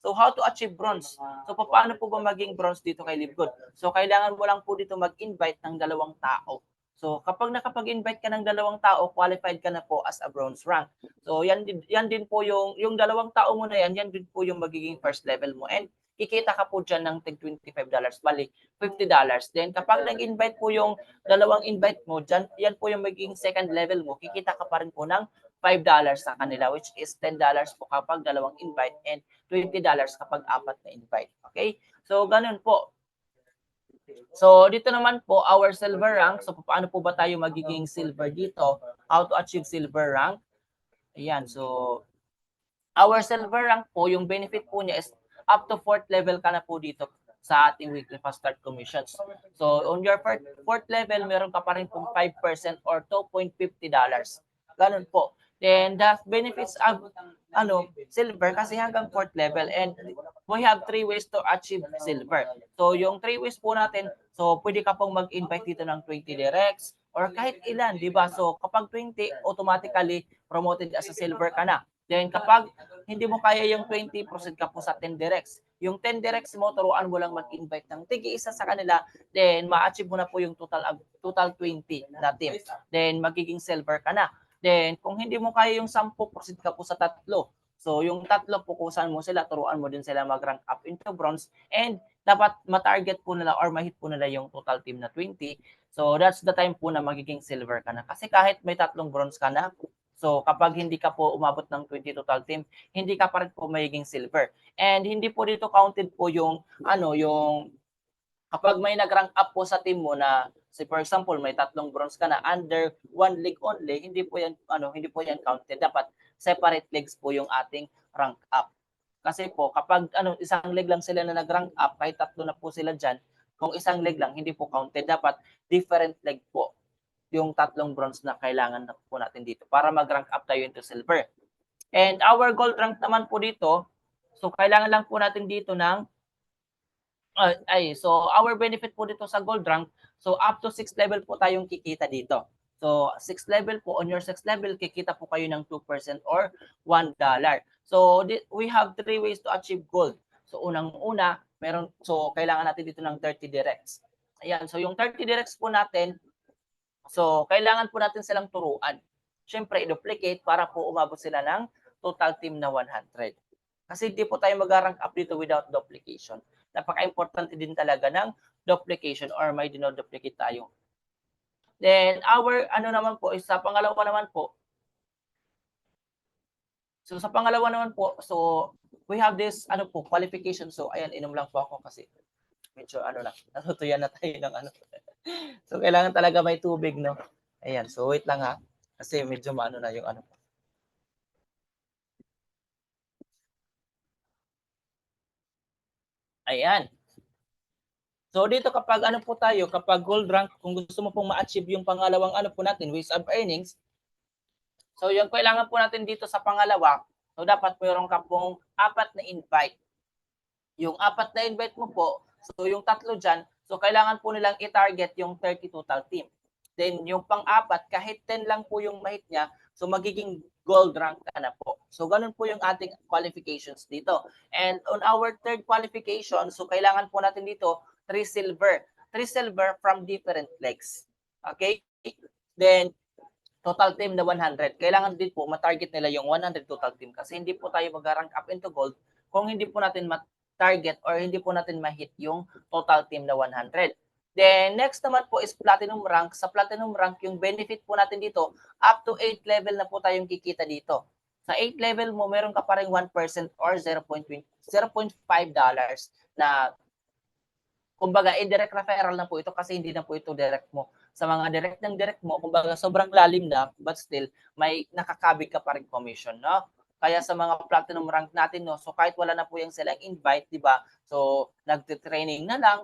So how to achieve bronze? So paano po ba maging bronze dito kay Live Good? So kailangan mo lang po dito mag-invite ng 2 tao. So kapag nakapag-invite ka ng 2 tao, qualified ka na po as a bronze rank. So yan din po yung 2 tao mo na yan din po yung magiging first level mo. And kikita ka po diyan ng tig $25, bali $50. Then kapag nag-invite po yung 2 invite mo, yan po yung magiging second level mo, kikita ka pa rin po ng $5 sa kanila, which is $10 po kapag 2 invite and $20 kapag 4 na invite. Okay? So ganun po. So dito naman po, our silver rank. So paano po ba tayo magiging silver dito? How to achieve silver rank? Ayan, so our silver rank po, yung benefit po niya is up to 4th level ka na po dito sa ating weekly fast start commissions. So on your 4th level, meron ka pa rin pong 5% or $2.50. Ganun po. Then the benefits of silver kasi hanggang 4th level, and we have 3 ways to achieve silver. So yung 3 ways po natin, so pwede ka pong mag-invite dito ng 20 directs or kahit ilan, di ba? So kapag 20, automatically promoted as a silver ka na. Then kapag hindi mo kaya yung 20, proceed ka po sa 10 directs. Yung 10 directs mo, turuan mo lang mag-invite ng tigi-isa sa kanila, then ma-achieve mo na po yung total 20 na team. Then magiging silver ka na. Then kung hindi mo kaya yung 10, proceed ka po sa 3. So yung 3, pukusan mo sila, turuan mo din sila mag-rank up into bronze, and dapat ma-target po nila or ma-hit po nila yung total team na 20. So that's the time po na magiging silver ka na. Kasi kahit may 3 bronze ka na, so kapag hindi ka po umabot ng 20 total team, hindi ka pa rin po magiging silver. And hindi po dito counted po yung yung kapag may nag-rank up po sa team mo na, say for example, may 3 bronze ka na under 1 league only, hindi po yan counted. Dapat separate leagues po yung ating rank up. Kasi po kapag isang leg lang sila na nag-rank up, kahit 3 na po sila diyan, kung isang leg lang hindi po counted, dapat different leg po yung 3 bronze na kailangan na po natin dito para mag-rank up tayo into silver. And our gold rank naman po dito, so kailangan lang po natin dito ng so our benefit po dito sa gold rank, so up to 6th level po tayong kikita dito. So 6th level po, on your 6th level, kikita po kayo ng 2% or $1. So we have 3 ways to achieve gold. So unang-una, kailangan natin dito ng 30 directs. Ayan, so yung 30 directs po natin, so kailangan po natin silang turuan. Siyempre, i-duplicate para po umabot sila ng total team na 100. Kasi hindi po tayo mag-rank up dito without duplication. Napaka-importante din talaga ng duplication or may dinoduplicate tayo. Then our naman po is sa pangalawa naman po. So sa pangalawa naman po, so we have this qualification. So ayan, inom lang po ako kasi medyo natutuyan na tayo ng So kailangan talaga may tubig, no? Ayan, so wait lang ha. Kasi medyo na yung Ayan. So dito kapag po tayo, kapag gold rank, kung gusto mo pong ma-achieve yung pangalawang po natin, ways of earnings. So yung kailangan po natin dito sa pangalawa, so dapat mayroon ka pong 4 na invite. Yung 4 na invite mo po, so yung 3 diyan, so kailangan po nilang i-target yung 30 total team. Then yung pang-4, kahit 10 lang po yung mahit niya, so magiging gold rank ka na po. So ganun po yung ating qualifications dito. And on our third qualification, so kailangan po natin dito 3 silver. 3 silver from different legs. Okay? Then total team na 100. Kailangan din po ma-target nila yung 100 total team kasi hindi po tayo mag-rank up into gold kung hindi po natin ma-target or hindi po natin ma-hit yung total team na 100. Then, next naman po is platinum rank. Sa platinum rank, yung benefit po natin dito, up to 8 level na po tayong kikita dito. Sa 8 level mo, meron ka pa rin 1% or $0.5 na kumbaga, indirect referral na po ito kasi hindi na po ito direct mo. Sa mga direct mo, kumbaga sobrang lalim na, but still, may nakakabig ka pa rin commission, no? Kaya sa mga platinum rank natin, no, so kahit wala na po yung silang invite, di ba? So, nagte-training na lang,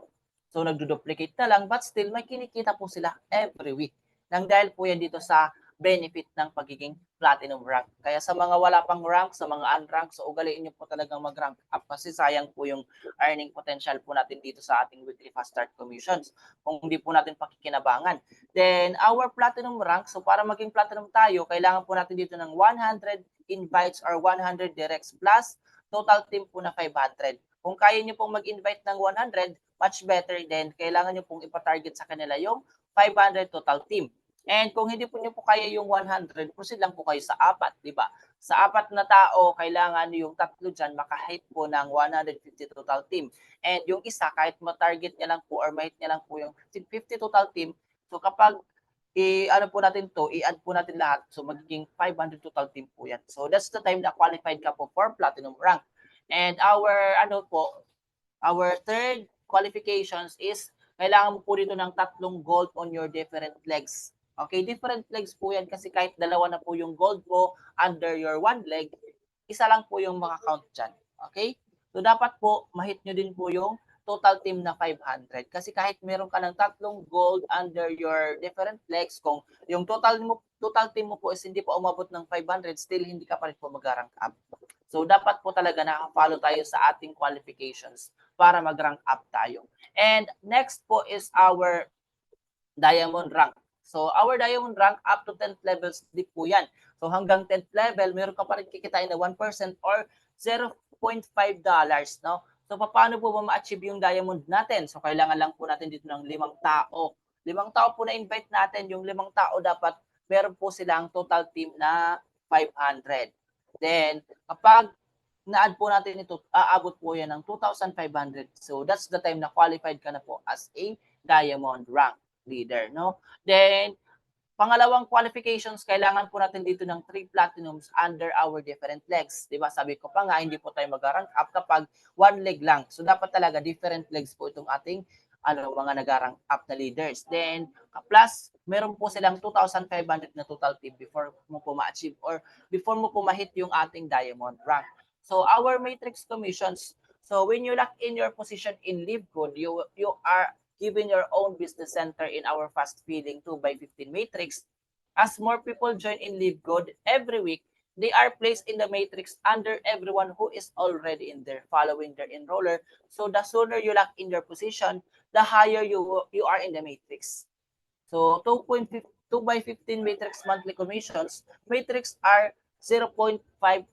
so nagdo-duplicate na lang, but still, may kinikita po sila every week. Nang dahil po yan dito sa benefit ng pagiging platinum rank. Kaya sa mga wala pang rank, sa mga unrank, so ugaliin nyo po talagang mag-rank up kasi sayang po yung earning potential po natin dito sa ating weekly fast start commissions kung hindi po natin pakikinabangan. Then, our platinum rank, so para maging platinum tayo, kailangan po natin dito ng 100 invites or 100 directs plus total team po na 500. Kung kaya nyo pong mag-invite ng 100, much better din. Kailangan nyo pong ipatarget sa kanila yung 500 total team. And kung hindi po nyo po kaya yung 100, proceed lang po kayo sa 4, di ba? Sa 4 na tao, kailangan yung 3 dyan makahit po ng 150 total team. And yung isa, kahit ma-target niya lang po or ma-hit niya lang po yung 50 total team, so kapag i-ano po natin to, i-add po natin lahat, so magiging 500 total team po yan. So that's the time na qualified ka po for platinum rank. And our third qualifications is kailangan mo po dito ng 3 gold on your different legs. Okay, different legs po yan kasi kahit dalawa na po yung gold mo under your 1 leg, isa lang po yung maka-count dyan. Okay? So dapat po mahit nyo din po yung total team na 500. Kasi kahit meron ka ng 3 gold under your different legs, kung yung total team mo po is hindi po umabot ng 500, still hindi ka pa rin po mag-rank up. So dapat po talaga naka-follow tayo sa ating qualifications para mag-rank up tayo. And next po is our diamond rank. So our diamond rank up to 10th levels di po yan. So hanggang 10th level, meron ka pa rin kikitain na 1% or $0.5, no? So paano po ba ma-achieve yung diamond natin? So kailangan lang po natin dito ng 5 tao. 5 tao po na invite natin, yung 5 tao dapat meron po silang total team na 500. Then kapag na-add po natin ito, aabot po yan ng 2,500. So that's the time na qualified ka na po as a diamond rank leader, no? Then pangalawang qualifications, kailangan po natin dito ng 3 platinums under our different legs. 'Di ba? Sabi ko pa nga, hindi po tayo mag-rank up kapag 1 leg lang. So dapat talaga different legs po itong ating mga nag-rank up na leaders. Then plus meron po silang 2,500 na total team before mo po ma-achieve or before mo po ma-hit yung ating diamond rank. So our matrix commissions, so when you lock in your position in LiveGood, you are given your own business center in our fast feeding 2x15 matrix. As more people join in LiveGood every week, they are placed in the matrix under everyone who is already in there, following their enroller. So the sooner you lock in your position, the higher you are in the matrix. So 2x15 matrix monthly commissions, matrix are $0.25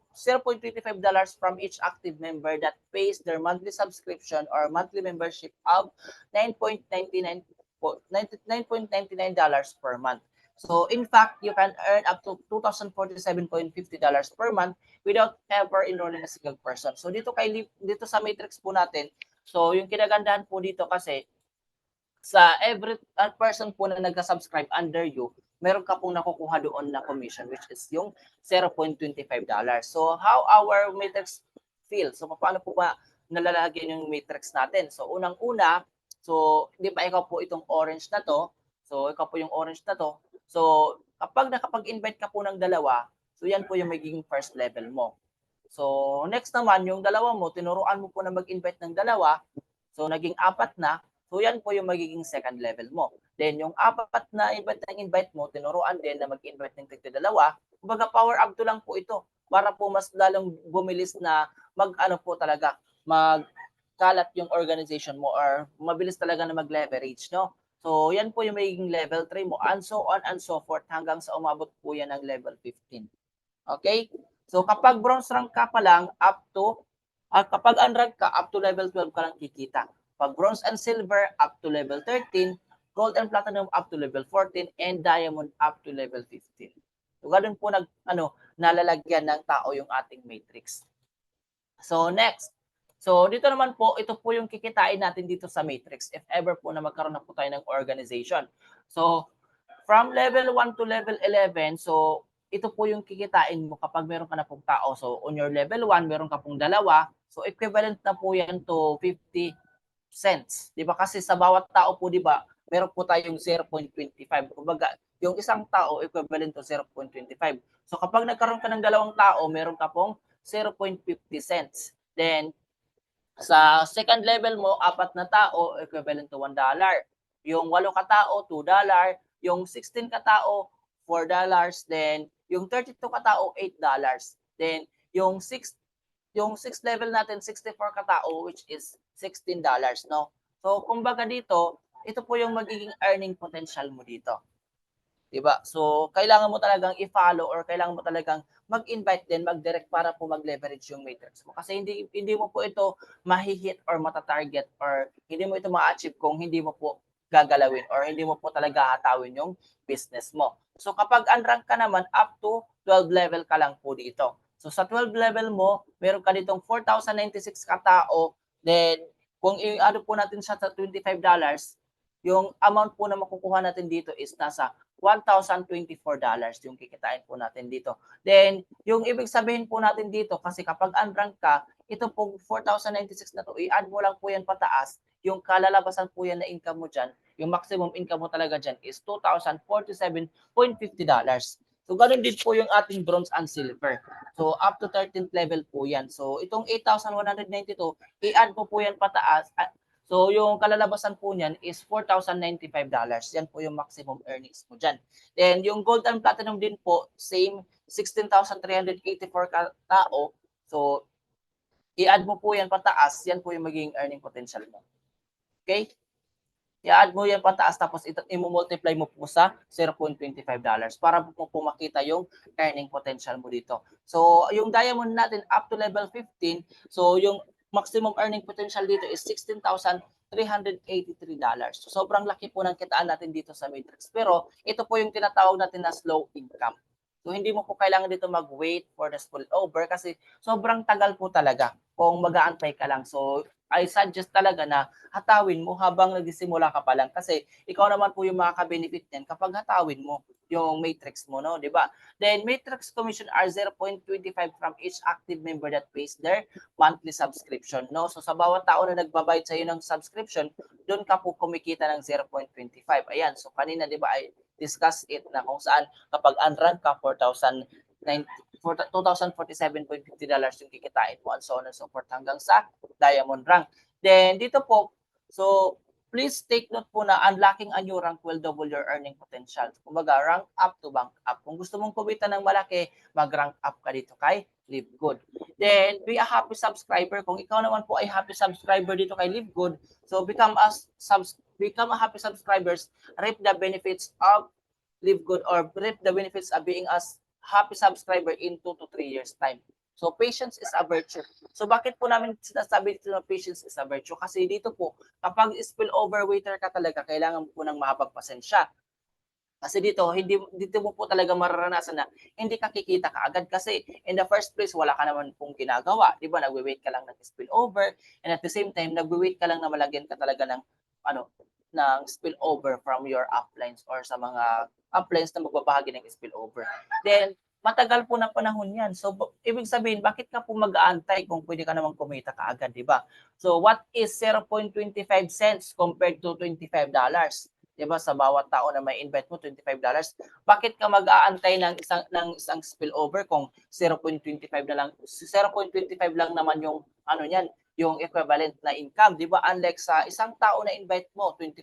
from each active member that pays their monthly subscription or monthly membership of $9.99 per month. So in fact, you can earn up to $2,047.50 per month without ever enrolling a single person. So dito sa matrix po natin, so yung kinagandahan po dito kasi sa every person po na nagka-subscribe under you, meron ka pong nakukuha doon na commission which is yung $0.25. So how our matrix feel? So paano po ba nalalagyan yung matrix natin? So unang-una, so di ba ikaw po itong orange na to? So ikaw po yung orange na to. So kapag nakapag-invite ka po ng dalawa, so yan po yung magiging first level mo. So next naman, yung dalawa mo, tinuruan mo po na mag-invite ng dalawa, so naging 4 na, so yan po yung magiging second level mo. Then yung 4 na invite mo, tinuruan din na mag-invite ng tigdalawa. Kumbaga power up to lang po ito para po mas lalong bumilis na po talaga, magkalat yung organization mo or mabilis talaga na mag-leverage, no? So yan po yung magiging level 3 mo and so on and so forth hanggang sa umabot po yan ng level 15. Okay? So kapag bronze rank ka pa lang up to kapag unrank ka up to level 12 ka lang kikita. Pag bronze and silver up to level 13, gold and platinum up to level 14 and diamond up to level 15. So ganun po nalalagyan ng tao yung ating matrix. So next. So dito naman po, ito po yung kikitain natin dito sa matrix if ever po na magkaroon na po tayo ng organization. So from level 1 to level 11, so ito po yung kikitain mo kapag meron ka na pong tao. So on your level 1, meron ka pong dalawa. So equivalent na po yan to 50 cents. 'Di ba? Kasi sa bawat tao po, 'di ba, meron po tayong 0.25. Kumbaga, yung isang tao equivalent to 0.25. So kapag nagkaroon ka ng dalawang tao, meron ka pong 0.50 cents. Then sa second level mo, 4 na tao, equivalent to $1. Yung 8 katao, $2. Yung 16 katao, $4. Then yung 32 katao, $8. Then yung 6 level natin, 64 katao, which is $16, no? So kumbaga dito, ito po yung magiging earning potential mo dito. 'Diba? So, kailangan mo talagang i-follow or kailangan mo talagang mag-invite din, mag-direct para po mag-leverage yung matrix mo. Kasi hindi mo po ito mahi-hit or mata-target or hindi mo ito ma-achieve kung hindi mo po gagalawin or hindi mo po talaga hatawin yung business mo. So, kapag unrank ka naman, up to 12 level ka lang po dito. So, sa 12 level mo, meron ka ditong 4,096 katao, then kung i-ano po natin siya sa $25, yung amount po na makukuha natin dito is nasa $1,024 yung kikitain po natin dito. Then, yung ibig sabihin po natin dito, kasi kapag unrank ka, ito po 4,096 na to, i-add mo lang po yan pataas, yung kalalabasan po yan na income mo dyan, yung maximum income mo talaga dyan is $2,047.50. So, ganun din po yung ating bronze and silver. So, up to 13th level po yan. So, itong 8,192, i-add mo po yan pataas. So, yung kalalabasan po niyan is $4,095. Yan po yung maximum earnings mo dyan. Then, yung gold and platinum din po, same, 16,384 tao. So, i-add mo po yan pataas, yan po yung magiging earning potential mo. Okay? I-add mo yan pataas tapos i-multiply mo po sa $0.25 para po makita yung earning potential mo dito. So, yung diamond natin up to level 15, so yung maximum earning potential dito is $16,383. So, sobrang laki po ng kitaan natin dito sa matrix. Pero ito po yung tinatawag natin na slow income. So, hindi mo po kailangan dito mag-wait for the spillover kasi sobrang tagal po talaga kung mag-aantay ka lang. So, I suggest talaga na hatawin mo habang nagsisimula ka pa lang kasi ikaw naman po yung makaka-benefit niyan kapag hatawin mo yung matrix mo, no, di ba? Then matrix commission are 0.25 from each active member that pays their monthly subscription, no? So sa bawat tao na nagbabayad sa iyo ng subscription, doon ka po kumikita ng 0.25. Ayan, so kanina, di ba, I discuss it na kung saan kapag unrank ka, $2,047.50 yung kikitain mo and so on and so forth hanggang sa diamond rank. Then dito po, so please take note po na unlocking a new rank will double your earning potential. Kumbaga, rank up to bank up. Kung gusto mong kumita ng malaki, mag-rank up ka dito kay Live Good. Then, be a happy subscriber. Kung ikaw naman po ay happy subscriber dito kay Live Good, so become a happy subscribers, reap the benefits of Live Good or reap the benefits of being a happy subscriber in 2 to 3 years time. So, patience is a virtue. So, bakit po namin sinasabi dito na patience is a virtue? Kasi dito po, kapag spillover waiter ka talaga, kailangan po ng mahabang pasensya. Kasi dito, dito mo po talaga mararanasan na hindi ka kikita kaagad kasi in the first place, wala ka naman pong ginagawa. Di ba? Nagwe-wait ka lang ng spillover and at the same time, nagwe-wait ka lang na malagyan ka talaga ng ano, ng spillover from your uplines or sa mga uplines na magbabahagi ng spillover. Then, matagal po na panahon yan. So, ibig sabihin, bakit ka po mag-aantay kung pwede ka naman kumita kaagad, di ba? So, what is 0.25 cents compared to $25? 'Di ba, sa bawat tao na may invite mo $25, bakit ka mag-aantay ng isang spillover kung 0.25 na lang 0.25 lang naman yung ano niyan, yung equivalent na income, 'di ba? Unlike sa isang tao na invite mo $25,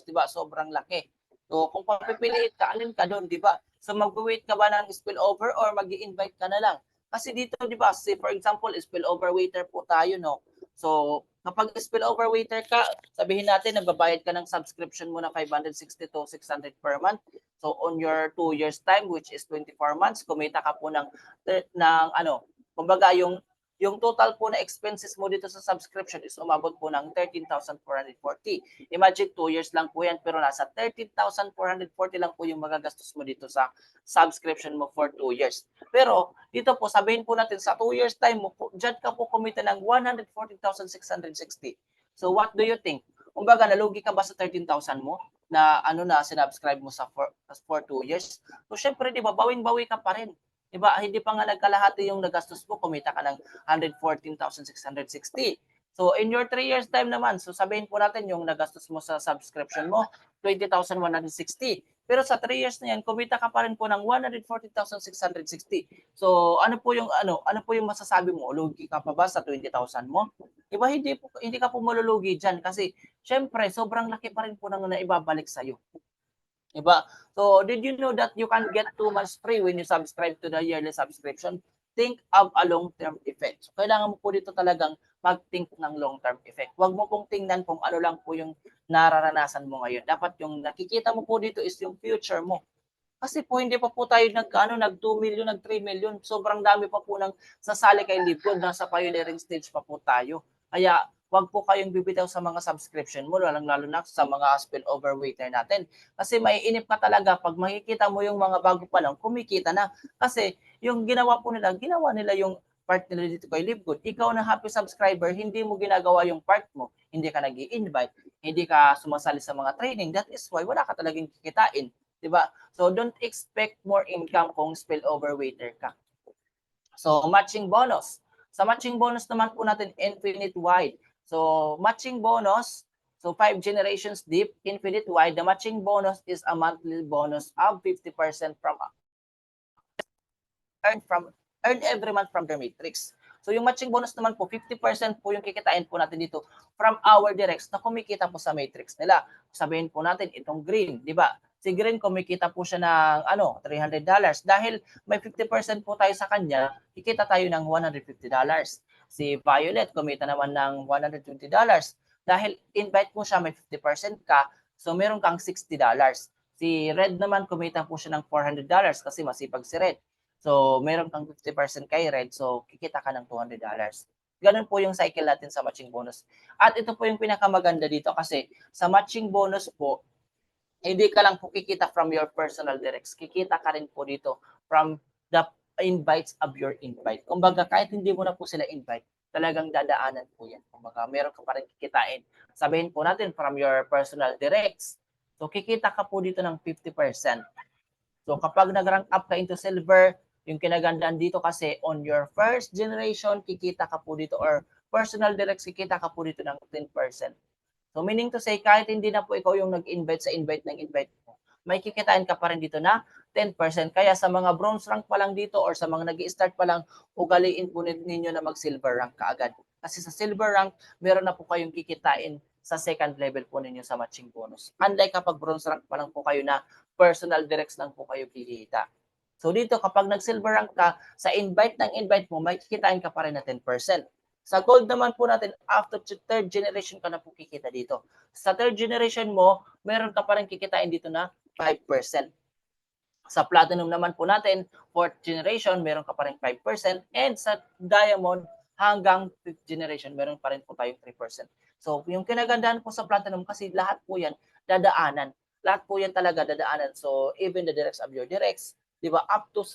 'di ba? Sobrang laki. So kung papipiliin ka, alin ka doon, 'di ba? So magwe-wait ka ba ng spillover or mag-i-invite ka na lang? Kasi dito, 'di ba, say for example, spillover waiter po tayo, no. So kapag spillover waiter ka, sabihin natin nagbabayad ka ng subscription mo na 560 to 600 per month. So on your 2 years time, which is 24 months, kumita ka po ng ano, kumbaga yung total po na expenses mo dito sa subscription is umabot po ng 13,440. Imagine 2 years lang po yan pero nasa 13,440 lang po yung magagastos mo dito sa subscription mo for 2 years. Pero dito po sabihin po natin sa 2 years time mo, diyan ka po kumita ng 140,660. So what do you think? Kumbaga nalugi ka ba sa 13,000 mo na ano na sinubscribe mo sa for 2 years? So syempre 'di ba bawing-bawi ka pa rin. 'Di ba? Hindi pa nga nagkalahati yung nagastos mo, kumita ka ng 114,660. So in your 3 years time naman, so sabihin po natin yung nagastos mo sa subscription mo, 20,160. Pero sa 3 years na yan, kumita ka pa rin po ng 140,660. So ano po yung masasabi mo? Lugi ka pa ba sa 20,000 mo? 'Di ba hindi ka po malulugi diyan kasi syempre sobrang laki pa rin po ng naibabalik sa iyo. Diba? So, did you know that you can get 2 months free when you subscribe to the yearly subscription? Think of a long-term effect. So, kailangan mo po dito talagang mag-think ng long-term effect. Huwag mo pong tingnan kung ano lang po yung nararanasan mo ngayon. Dapat yung nakikita mo po dito is yung future mo. Kasi po hindi pa po tayo nag 2 million, nag 3 million. Sobrang dami pa po ng sasali kay Livgood, nasa pioneering stage pa po tayo. Kaya wag po kayong bibitaw sa mga subscription mo, lalong-lalo na sa mga spillover waiter natin. Kasi maiinip ka talaga pag makikita mo yung mga bago pa lang, kumikita na. Kasi yung ginawa nila yung part nila dito kay Livgood. Ikaw na happy subscriber, hindi mo ginagawa yung part mo. Hindi ka nag-i-invite, hindi ka sumasali sa mga training. That is why wala ka talagang kikitain. Diba? So, don't expect more income kung spillover waiter ka. So, matching bonus. Sa matching bonus naman po natin, infinite wide. So, matching bonus, so 5 generations deep, infinite wide. The matching bonus is a monthly bonus of 50% earned every month from the matrix. So, yung matching bonus naman po, 50% po yung kikitain po natin dito from our directs na kumikita po sa matrix nila. Sabihin po natin, itong green, di ba? Si green, kumikita po siya ng $300. Dahil may 50% po tayo sa kanya, kikita tayo ng $150. Si violet, kumita naman ng $120. Dahil invite mo siya, may 50% ka, so meron kang $60. Si red naman, kumita po siya ng $400 kasi masipag si red. So, meron kang 50% kay red, so kikita ka ng $200. Ganun po yung cycle natin sa matching bonus. At ito po yung pinakamaganda dito kasi sa matching bonus po, hindi ka lang po kikita from your personal directs. Kikita ka rin po dito from the invites of your invite. Kumbaga, kahit hindi mo na po sila invite, talagang dadaanan po yan. Kumbaga, meron ka pa rin kikitain. Sabihin po natin from your personal directs. So, kikita ka po dito ng 50%. So, kapag nag-rank up ka into silver, yung kinagandaan dito kasi on your first generation, kikita ka po dito or personal directs, kikita ka po dito ng 10%. So meaning to say, kahit hindi na po ikaw yung nag-invite sa invite ng invite mo, may kikitain ka pa rin dito na 10%. Kaya sa mga bronze rank pa lang dito or sa mga nag-i-start pa lang, ugaliin po ninyo na mag-silver rank kaagad. Kasi sa silver rank, meron na po kayong kikitain sa second level po ninyo sa matching bonus. Unlike kapag bronze rank pa lang po kayo na personal directs lang po kayo kikita. So dito, kapag nag-silver rank ka, sa invite ng invite mo, may kikitain ka pa rin na 10%. Sa gold naman po natin, after third generation ka na po kikita dito. Sa third generation mo, meron ka pa rin kikitain dito na 5%. Sa platinum naman po natin, fourth generation, meron ka pa rin 5%. And sa diamond, hanggang fifth generation, meron pa rin po tayong 3%. So, yung kinagandahan po sa platinum, kasi lahat po yan dadaanan. Lahat po yan talaga dadaanan. So, even the directs of your directs, di ba, up to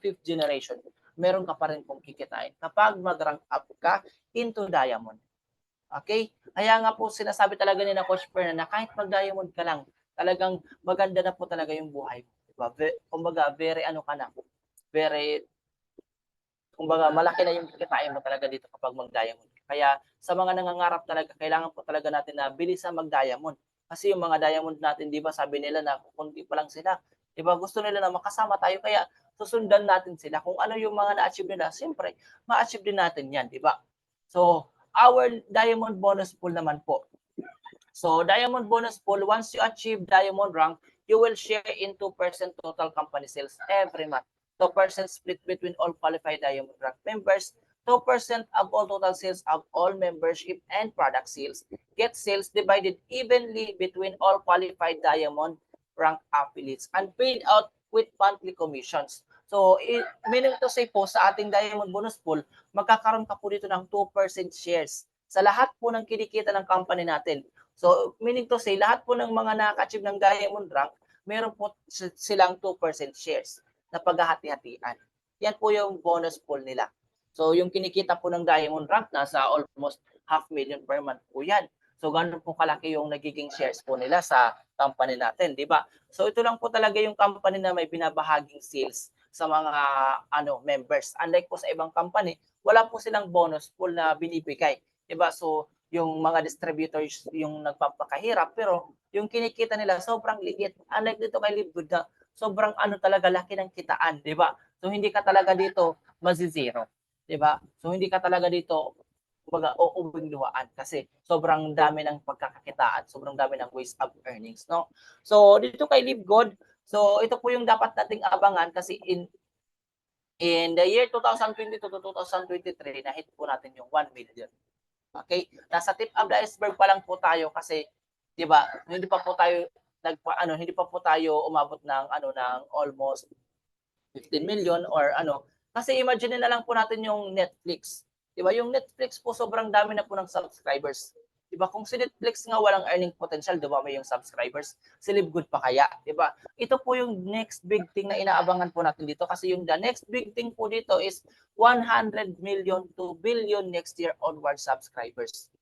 fifth generation, meron ka pa rin pong kikitain kapag mag-rank up ka into diamond. Okay? Kaya nga po sinasabi talaga ni na Coach Per na kahit mag-diamond ka lang, talagang maganda na po talaga yung buhay mo. Diba? Kumbaga, very ano ka na, very, kumbaga, malaki na yung kikitain mo talaga dito kapag mag-diamond. Kaya sa mga nangangarap talaga, kailangan po talaga natin na bilisan mag-diamond. Kasi yung mga diamond natin, di ba, sabi nila na kunti pa lang sila. Di ba, gusto nila na makasama tayo, kaya susundan natin sila. Kung ano yung mga na-achieve nila, siyempre, ma-achieve din natin yan, di ba? So, our diamond bonus pool naman po. So, diamond bonus pool, once you achieve diamond rank, you will share in 2% total company sales every month. 2% split between all qualified diamond rank members, 2% of all total sales of all membership and product sales. Get sales divided evenly between all qualified diamond rank affiliates and paid out with monthly commissions. So, meaning to say po, sa ating diamond bonus pool, magkakaroon ka po dito ng 2% shares sa lahat po ng kinikita ng company natin. So, meaning to say, lahat po ng mga nakaka-achieve ng diamond rank, meron po silang 2% shares na paghahati-hatian. Yan po yung bonus pool nila. So, yung kinikita po ng diamond rank, nasa almost 500,000 per month po yan. So, ganun po kalaki yung nagiging shares po nila sa company natin, di ba? So, ito lang po talaga yung company na may binabahaging sales sa mga members. Unlike po sa ibang company, wala po silang bonus pool na binibigay. Di ba? So, yung mga distributors yung nagpapakahirap, pero yung kinikita nila sobrang liit. Unlike dito kay Livgood na sobrang talaga laki ng kitaan, di ba? So hindi ka talaga dito mazi-zero, di ba? So hindi ka talaga dito kumbaga uuwing luwaan kasi sobrang dami ng pagkakakitaan, sobrang dami ng ways of earnings, no? So dito kay Livgood, so ito po yung dapat nating abangan kasi in the year 2022 to 2023, na-hit po natin yung 1 million. Okay? Nasa tip of the iceberg pa lang po tayo kasi, di ba, hindi pa po tayo hindi pa po tayo umabot ng ng almost 15 million or kasi imagine na lang po natin yung Netflix. 'Di ba? Yung Netflix po sobrang dami na po ng subscribers. 'Di ba? Kung si Netflix nga walang earning potential, 'di ba, may yung subscribers, si Livegood pa kaya, 'di ba? Ito po yung next big thing na inaabangan po natin dito kasi yung the next big thing po dito is 100 million to billion next year onward subscribers.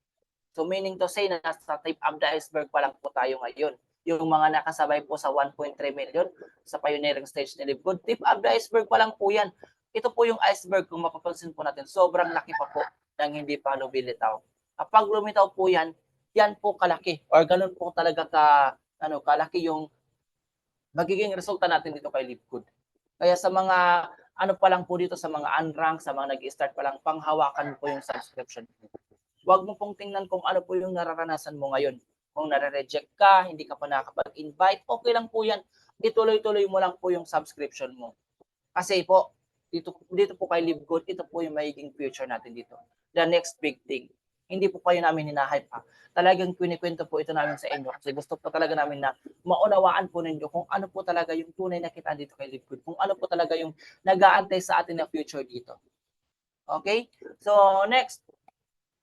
So meaning to say na nasa tip of the iceberg pa lang po tayo ngayon. Yung mga nakasabay po sa 1.3 million sa pioneering stage ni Livegood, tip of the iceberg pa lang po yan. Ito po yung iceberg, kung mapapansin po natin, sobrang laki pa po nang hindi pa lumilitaw. Kapag lumitaw po yan, yan po kalaki or ganun po talaga kalaki yung magiging resulta natin dito kay Livegood. Kaya sa mga pa lang po dito, sa mga unrank, sa mga nag-start pa lang, panghawakan po yung subscription. Huwag mo pong tingnan kung ano po yung nararanasan mo ngayon. Kung nare-reject ka, hindi ka pa nakakapag-invite, okay lang po yan. Ituloy-tuloy mo lang po yung subscription mo. Kasi po, dito po kay Livegood, ito po yung magiging future natin dito. The next big thing. Hindi po kayo namin hinahype ha. Talagang kwento po ito namin sa inyo kasi gusto po talaga namin na maunawaan po ninyo kung ano po talaga yung tunay na kita dito kay Livegood. Kung ano po talaga yung nag-aantay sa atin na future dito. Okay? So, next,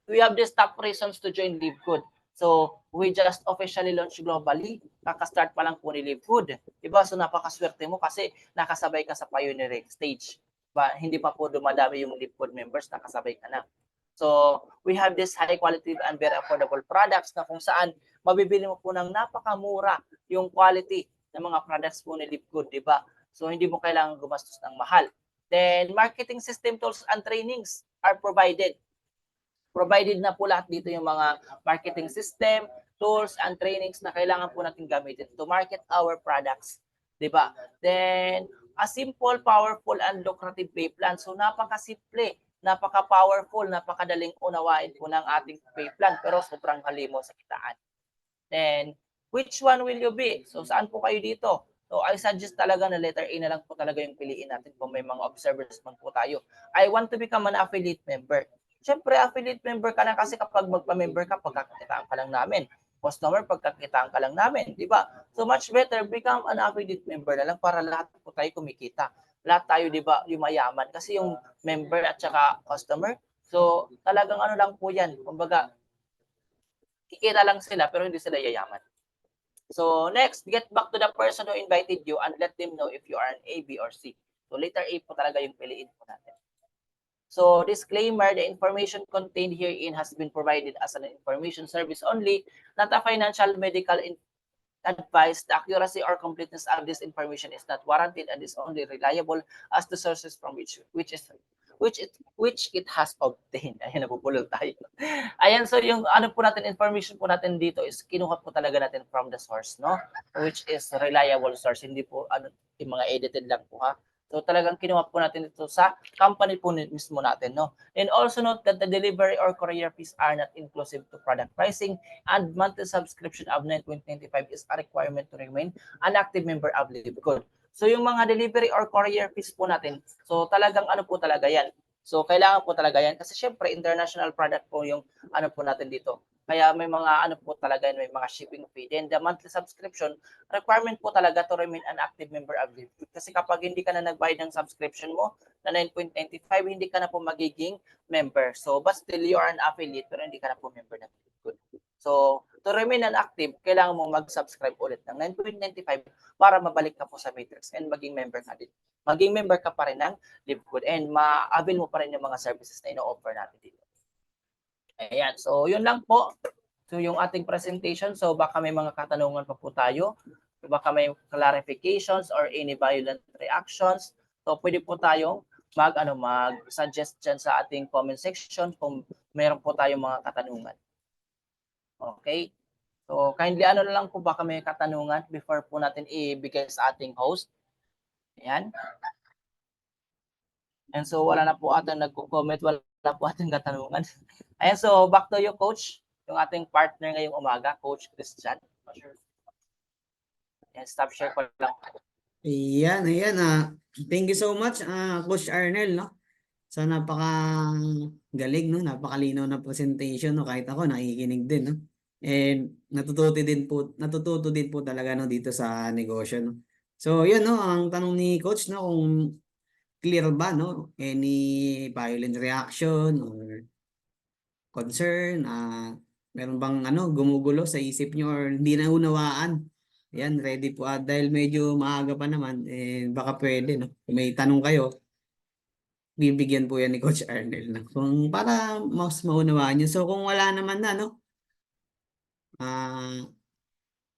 we have these top reasons to join Livegood. So, we just officially launched globally. Kaka-start pa lang po ni Livegood. Diba? So, napakaswerte mo kasi nakasabay ka sa pioneering stage. Diba? Hindi pa po dumadami yung Livegood members, nakasabay ka na. So, we have this high quality and very affordable products na kung saan mabibili mo po ng napakamura yung quality ng mga products po ni Livegood, di ba? So, hindi mo kailangan gumastos ng mahal. Then, marketing system tools and trainings are provided. Provided na po lahat dito yung mga marketing system, tools, and trainings na kailangan po natin gamitin to market our products. Di ba? Then, a simple, powerful, and lucrative pay plan. So, napakasimple, napaka-powerful, napakadaling unawain po ng ating pay plan, pero sobrang halimo sa kitaan. Then, which one will you be? So, saan po kayo dito? So, I suggest talaga na letter A na lang po talaga yung piliin natin kung may mga observers man po tayo. I want to become an affiliate member. Siyempre, affiliate member ka na kasi kapag magpa-member ka, pagkakitaan ka lang namin. Customer, pagkakitaan ka lang namin. Di ba? So, much better, become an affiliate member na lang para lahat po tayo kumikita. Lahat tayo, di ba, yumayaman. Kasi yung member at saka customer, so talagang ano lang po yan. Kumbaga, kikita lang sila pero hindi sila yayaman. So next, get back to the person who invited you and let them know if you are an A, B, or C. So letter A po talaga yung piliin po natin. So disclaimer, the information contained herein has been provided as an information service only, not a financial, medical advice. The accuracy or completeness of this information is not warranted and is only reliable as the sources from which it has obtained. Ayan, nabubulol tayo. Ayan, so yung po natin, information po natin dito is kinuha po talaga natin from the source, no? Which is reliable source, hindi po yung mga edited lang po ha. So talagang kinuha po natin ito sa company po mismo natin, no? And also note that the delivery or courier fees are not inclusive to product pricing and monthly subscription of 9.95 is a requirement to remain an active member of Livegood. So yung mga delivery or courier fees po natin, so talagang po talaga yan. So kailangan po talaga yan kasi syempre international product po yung po natin dito. Kaya may mga po talaga yan, may mga shipping fee. Then the monthly subscription, requirement po talaga to remain an active member of Livegood. Kasi kapag hindi ka na nagbayad ng subscription mo na 9.95, hindi ka na po magiging member. So but still you are an affiliate pero hindi ka na po member ng Livegood. So to remain an active, kailangan mo mag-subscribe ulit ng 9.95 para mabalik ka po sa Matrix and maging member ka din. Maging member ka pa rin ng Livegood and ma-avail mo pa rin yung mga services na ino-offer natin dito. Ayan, so yun lang po. So yung ating presentation, so baka may mga katanungan pa po tayo, baka may clarifications or any violent reactions. So pwede po tayong mag-suggest dyan sa ating comment section kung meron po tayong mga katanungan. Okay? So kindly na lang po baka may katanungan before po natin ibigay sa ating host. Ayan. And so wala na po atang nagko-comment, wala na po ating katanungan. Ayan, so back to you, Coach. Yung ating partner ngayong umaga, Coach Christian. Ayan, stop share ko lang. Ayan. Thank you so much, Coach Arnel, no? So napaka-galing, no? Napakalinaw na presentation, no? Kahit ako nakikinig din, no? natututo din po talaga no dito sa negosyo no. So yun no, ang tanong ni coach no kung clear ba no any violent reaction or concern, meron bang ano gumugulo sa isip nyo or hindi na unawaan. Yan, ready po dahil medyo maaga pa naman baka pwede no. Kung may tanong kayo, bibigyan po yan ni Coach Arnel no. Kung para mas maunawaan nyo. So kung wala naman na no, ah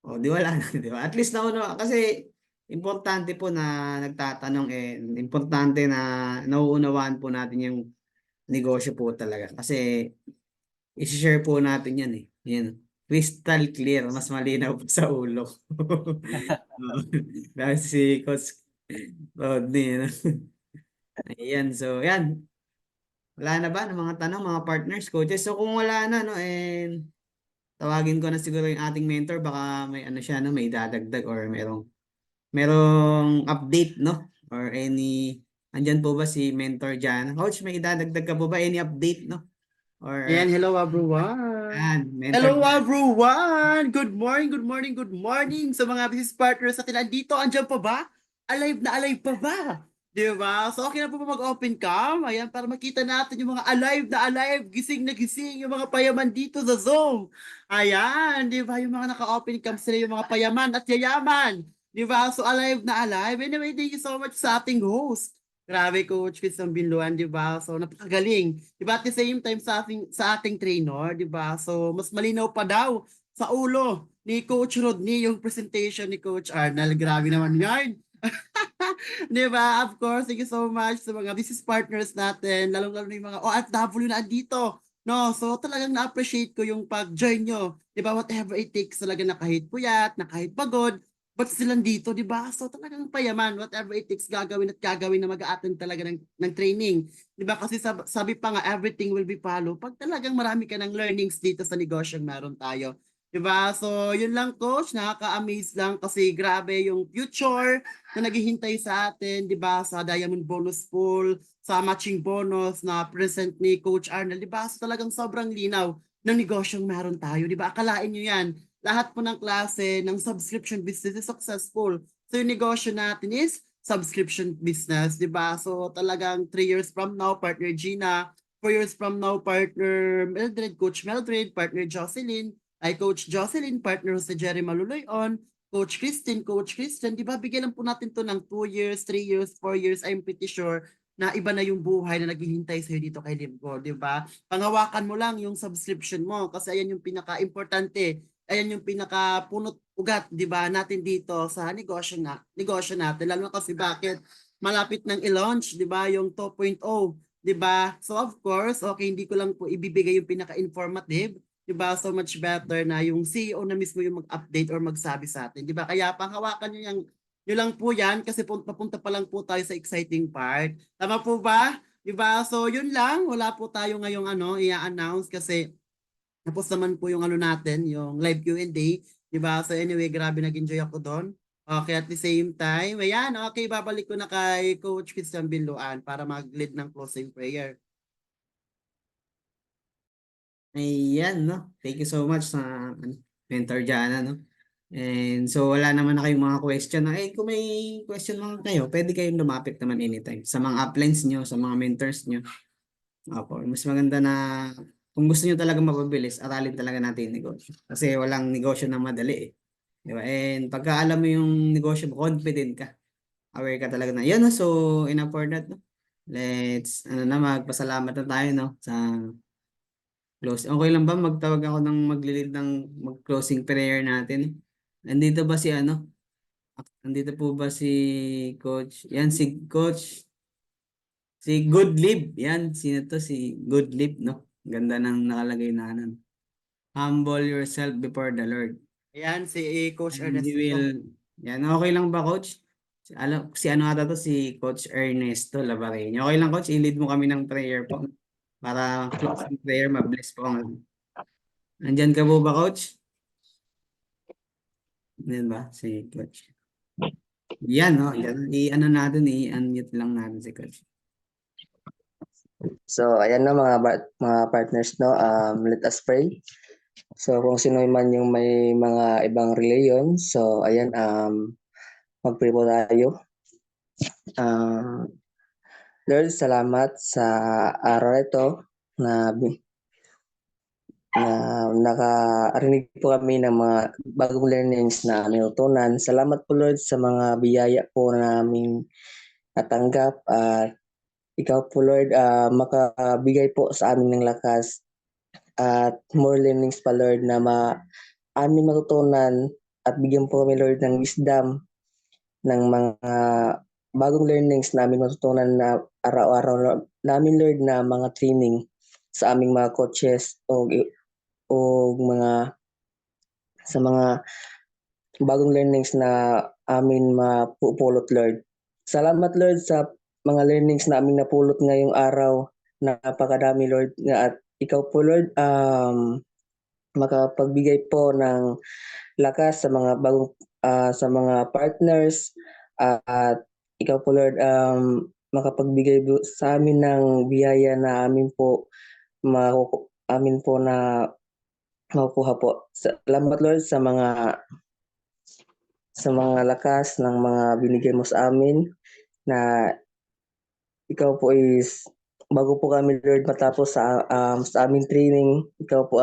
o di wala na, di ba? At least naunawa kasi importante po na nagtatanong importante na nauunawaan po natin yung negosyo po talaga kasi i-share po natin yan eh. Yan. Crystal clear, mas malinaw po sa ulo. Oo. Dahil si Coach Rodney. Ano? Ayan, so yan. Wala na ba ng mga tanong, mga partners, coaches? So kung wala na, no, tawagin ko na siguro yung ating mentor, baka may ano siya, no, may dadagdag or merong update, no? Or andyan po ba si Mentor Jan? Coach, may idadagdag ka po ba? Any update, no? Or, And hello everyone. Mentor Hello Jan. everyone. Good morning, good morning, good morning sa mga business partners natin. Andito, andyan pa ba? Alive na alive pa ba? Di ba? So okay na po ba mag-open cam? Ayan, para makita natin yung mga alive na alive, gising na gising, yung mga payaman dito sa Zoom. Ayan, di ba? Yung mga naka-open cam sila, yung mga payaman at yayaman. Di ba? So alive na alive. Anyway, thank you so much sa ating host. Grabe, Coach Christian Binluan, di ba? So, napakagaling. Di ba? At the same time, sa ating trainer, di ba? So, mas malinaw pa daw sa ulo ni Coach Rodney yung presentation ni Coach Arnold. Grabe naman yan. Di ba? Of course, thank you so much sa mga business partners natin, lalong-lalo na yung mga OFW na andito. No, so talagang na-appreciate ko yung pag-join nyo. Di ba? Whatever it takes talaga na kahit puyat, na kahit pagod, ba't silang dito, di ba? So talagang payaman, whatever it takes gagawin at gagawin na mag-a-attend talaga ng training. Di ba? Kasi sabi pa nga, everything will be follow. Pag talagang marami ka ng learnings dito sa negosyo meron tayo. Di ba? So yun lang coach, nakaka-amaze lang kasi grabe yung future na naghihintay sa atin, di ba? Sa Diamond Bonus Pool, sa matching bonus na present ni Coach Arnold, di ba? So talagang sobrang linaw ng negosyong meron tayo, di ba? Akalain nyo yan, lahat po ng klase ng subscription business is successful. So yung negosyo natin is subscription business, di ba? So talagang 3 years from now, partner Gina, 4 years from now, partner Mildred, Coach Mildred, partner Jocelyn, ay Coach Jocelyn, partner si Jerry Maluloyon, Coach Christine, di ba bigyan lang po natin to ng 2 years, 3 years, 4 years, I'm pretty sure na iba na yung buhay na naghihintay sa'yo dito kay Libgo, di ba? Panghawakan mo lang yung subscription mo kasi ayan yung pinaka-importante. Ayan yung pinaka-punot ugat, di ba, natin dito sa negosyo natin. Lalo na kasi bakit malapit nang i-launch, di ba, yung 2.0, di ba? So of course, okay, hindi ko lang po ibibigay yung pinaka-informative, di ba? So much better na yung CEO na mismo yung mag-update or magsabi sa atin, di ba? Kaya panghawakan nyo yung yun lang po yan kasi papunta pa lang po tayo sa exciting part. Tama po ba? Di ba? So yun lang, wala po tayo ngayong i-announce kasi tapos naman po yung natin, yung live Q&A. Diba? So anyway, grabe nag-enjoy ako doon. Okay, at the same time, ayan, okay, babalik ko na kay Coach Christian Binluan para mag-lead ng closing prayer. Ayan, no? Thank you so much sa Mentor Jana, no? And so wala naman na kayong mga question na kung may question mga kayo, pwede kayong lumapit naman anytime sa mga uplines nyo, sa mga mentors nyo. Opo, mas maganda na kung gusto nyo talaga mapabilis, aralin talaga natin yung negosyo. Kasi walang negosyo na madali eh. Di ba? And pagka alam mo yung negosyo mo, confident ka. Aware ka talaga na. Yan, no? So enough for that, no? Let's, magpasalamat na tayo, no? Sa close. Okay lang ba magtawag ako ng maglilid ng mag-closing prayer natin? Nandito ba si ano? Nandito po ba si Coach? Yan si Coach. Si Goodlib. Yan, sino to? Si Goodlib, no? Ganda ng nakalagay na ano. Humble yourself before the Lord. Ayan, si Coach And he Ernesto. will, yan, okay lang ba, Coach? Si ano ata to? Si Coach Ernesto Labarreño. Okay lang, Coach? I-lead mo kami ng prayer po. Para closing prayer, ma-bless po kami. Nandyan ka po ba, Coach? Yan ba? Si Coach. Yan, no? Yan. I-ano natin, i-unmute lang natin si Coach. So, ayan na mga partners, no? Let us pray. So kung sino man yung may mga ibang reliyon, so ayan, mag-pray po tayo. Lord, salamat sa araw na ito na nakarinig po kami ng mga bagong learnings na aming natutunan. Salamat po Lord sa mga biyaya po na aming natanggap at ikaw po Lord makabigay po sa amin ng lakas at more learnings pa Lord na amin matutunan at bigyan po kami Lord ng wisdom ng mga bagong learnings na aming matutunan na araw-araw namin Lord na mga training sa aming mga coaches o sa mga bagong learnings na amin mapupulot Lord. Salamat Lord sa mga learnings na aming napulot ngayong araw. Napakadami Lord at ikaw po Lord makapagbigay po ng lakas sa mga bagong sa mga partners at ikaw po Lord makapagbigay sa amin ng biyaya na amin po na makukuha po. Salamat Lord sa mga lakas ng mga binigay mo sa amin na ikaw po is bago po kami Lord matapos sa aming training, ikaw po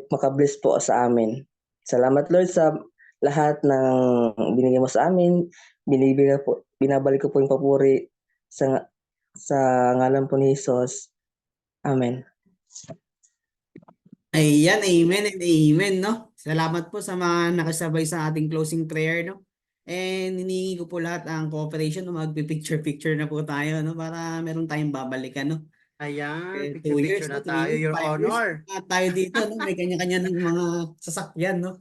makabless po sa amin. Salamat Lord sa lahat ng binigay mo sa amin. Binabalik ko po yung papuri sa ngalan po ni Jesus. Amen. Ayan, amen and amen, no? Salamat po sa mga nakasabay sa ating closing prayer, no? And hinihingi ko po lahat ang cooperation, no? Magpi-picture-picture na po tayo, no? Para meron tayong babalikan, no? Ayan, 2 years, picture-picture no? na 3 tayo, years, Your 5 years. Honor. Tayo dito, no? May kanya-kanya ng mga sasakyan, no?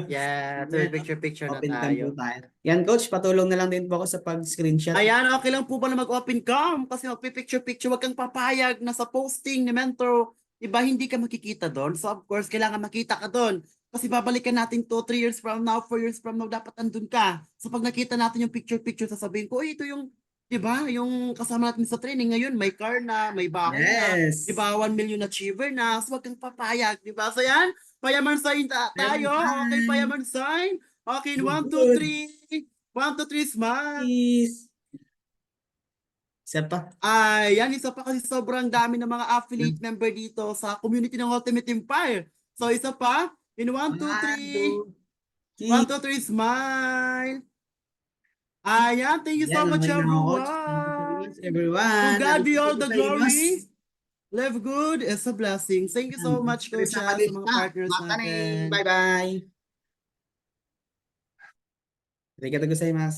Yeah, Ayan, no? picture-picture na Open cam po tayo. tayo. Yan, coach, patulong na lang din po ako sa pag-screenshot. Ayan, okay lang po ba na mag-open cam? Kasi magpi-picture-picture, wag kang papayag na sa posting ni Mentor, iba hindi ka makikita doon. So of course, kailangan makita ka doon. Kasi babalikan natin to 3 years from now, 4 years from now, dapat andun ka. So pag nakita natin yung picture-picture, sasabihin ko, ito yung, di ba, yung kasama natin sa training ngayon, may car na, may bahay na, Yes. di ba, 1 million achiever na. So wag kang papayag, di ba? So yan, payaman sign tayo. Okay, payaman sign. Okay, 1, 2, Good. 3. 1, 2, 3, smile. Peace. Isa pa. Ayan, isa pa kasi sobrang dami ng mga affiliate member dito sa community ng Ultimate Empire. So, isa pa. In 1, 2, 3. 1, 2, 3, smile. Ayan, thank you so Yan, much, okay na ako, coach. Thank you so everyone. much, everyone. To God be all Arigatou the gozaimasu. glory. Live good is a blessing. Thank you so much, Coach, Sama sa mga partners Matanin. natin. Bye-bye. Arigatou gozaimasu.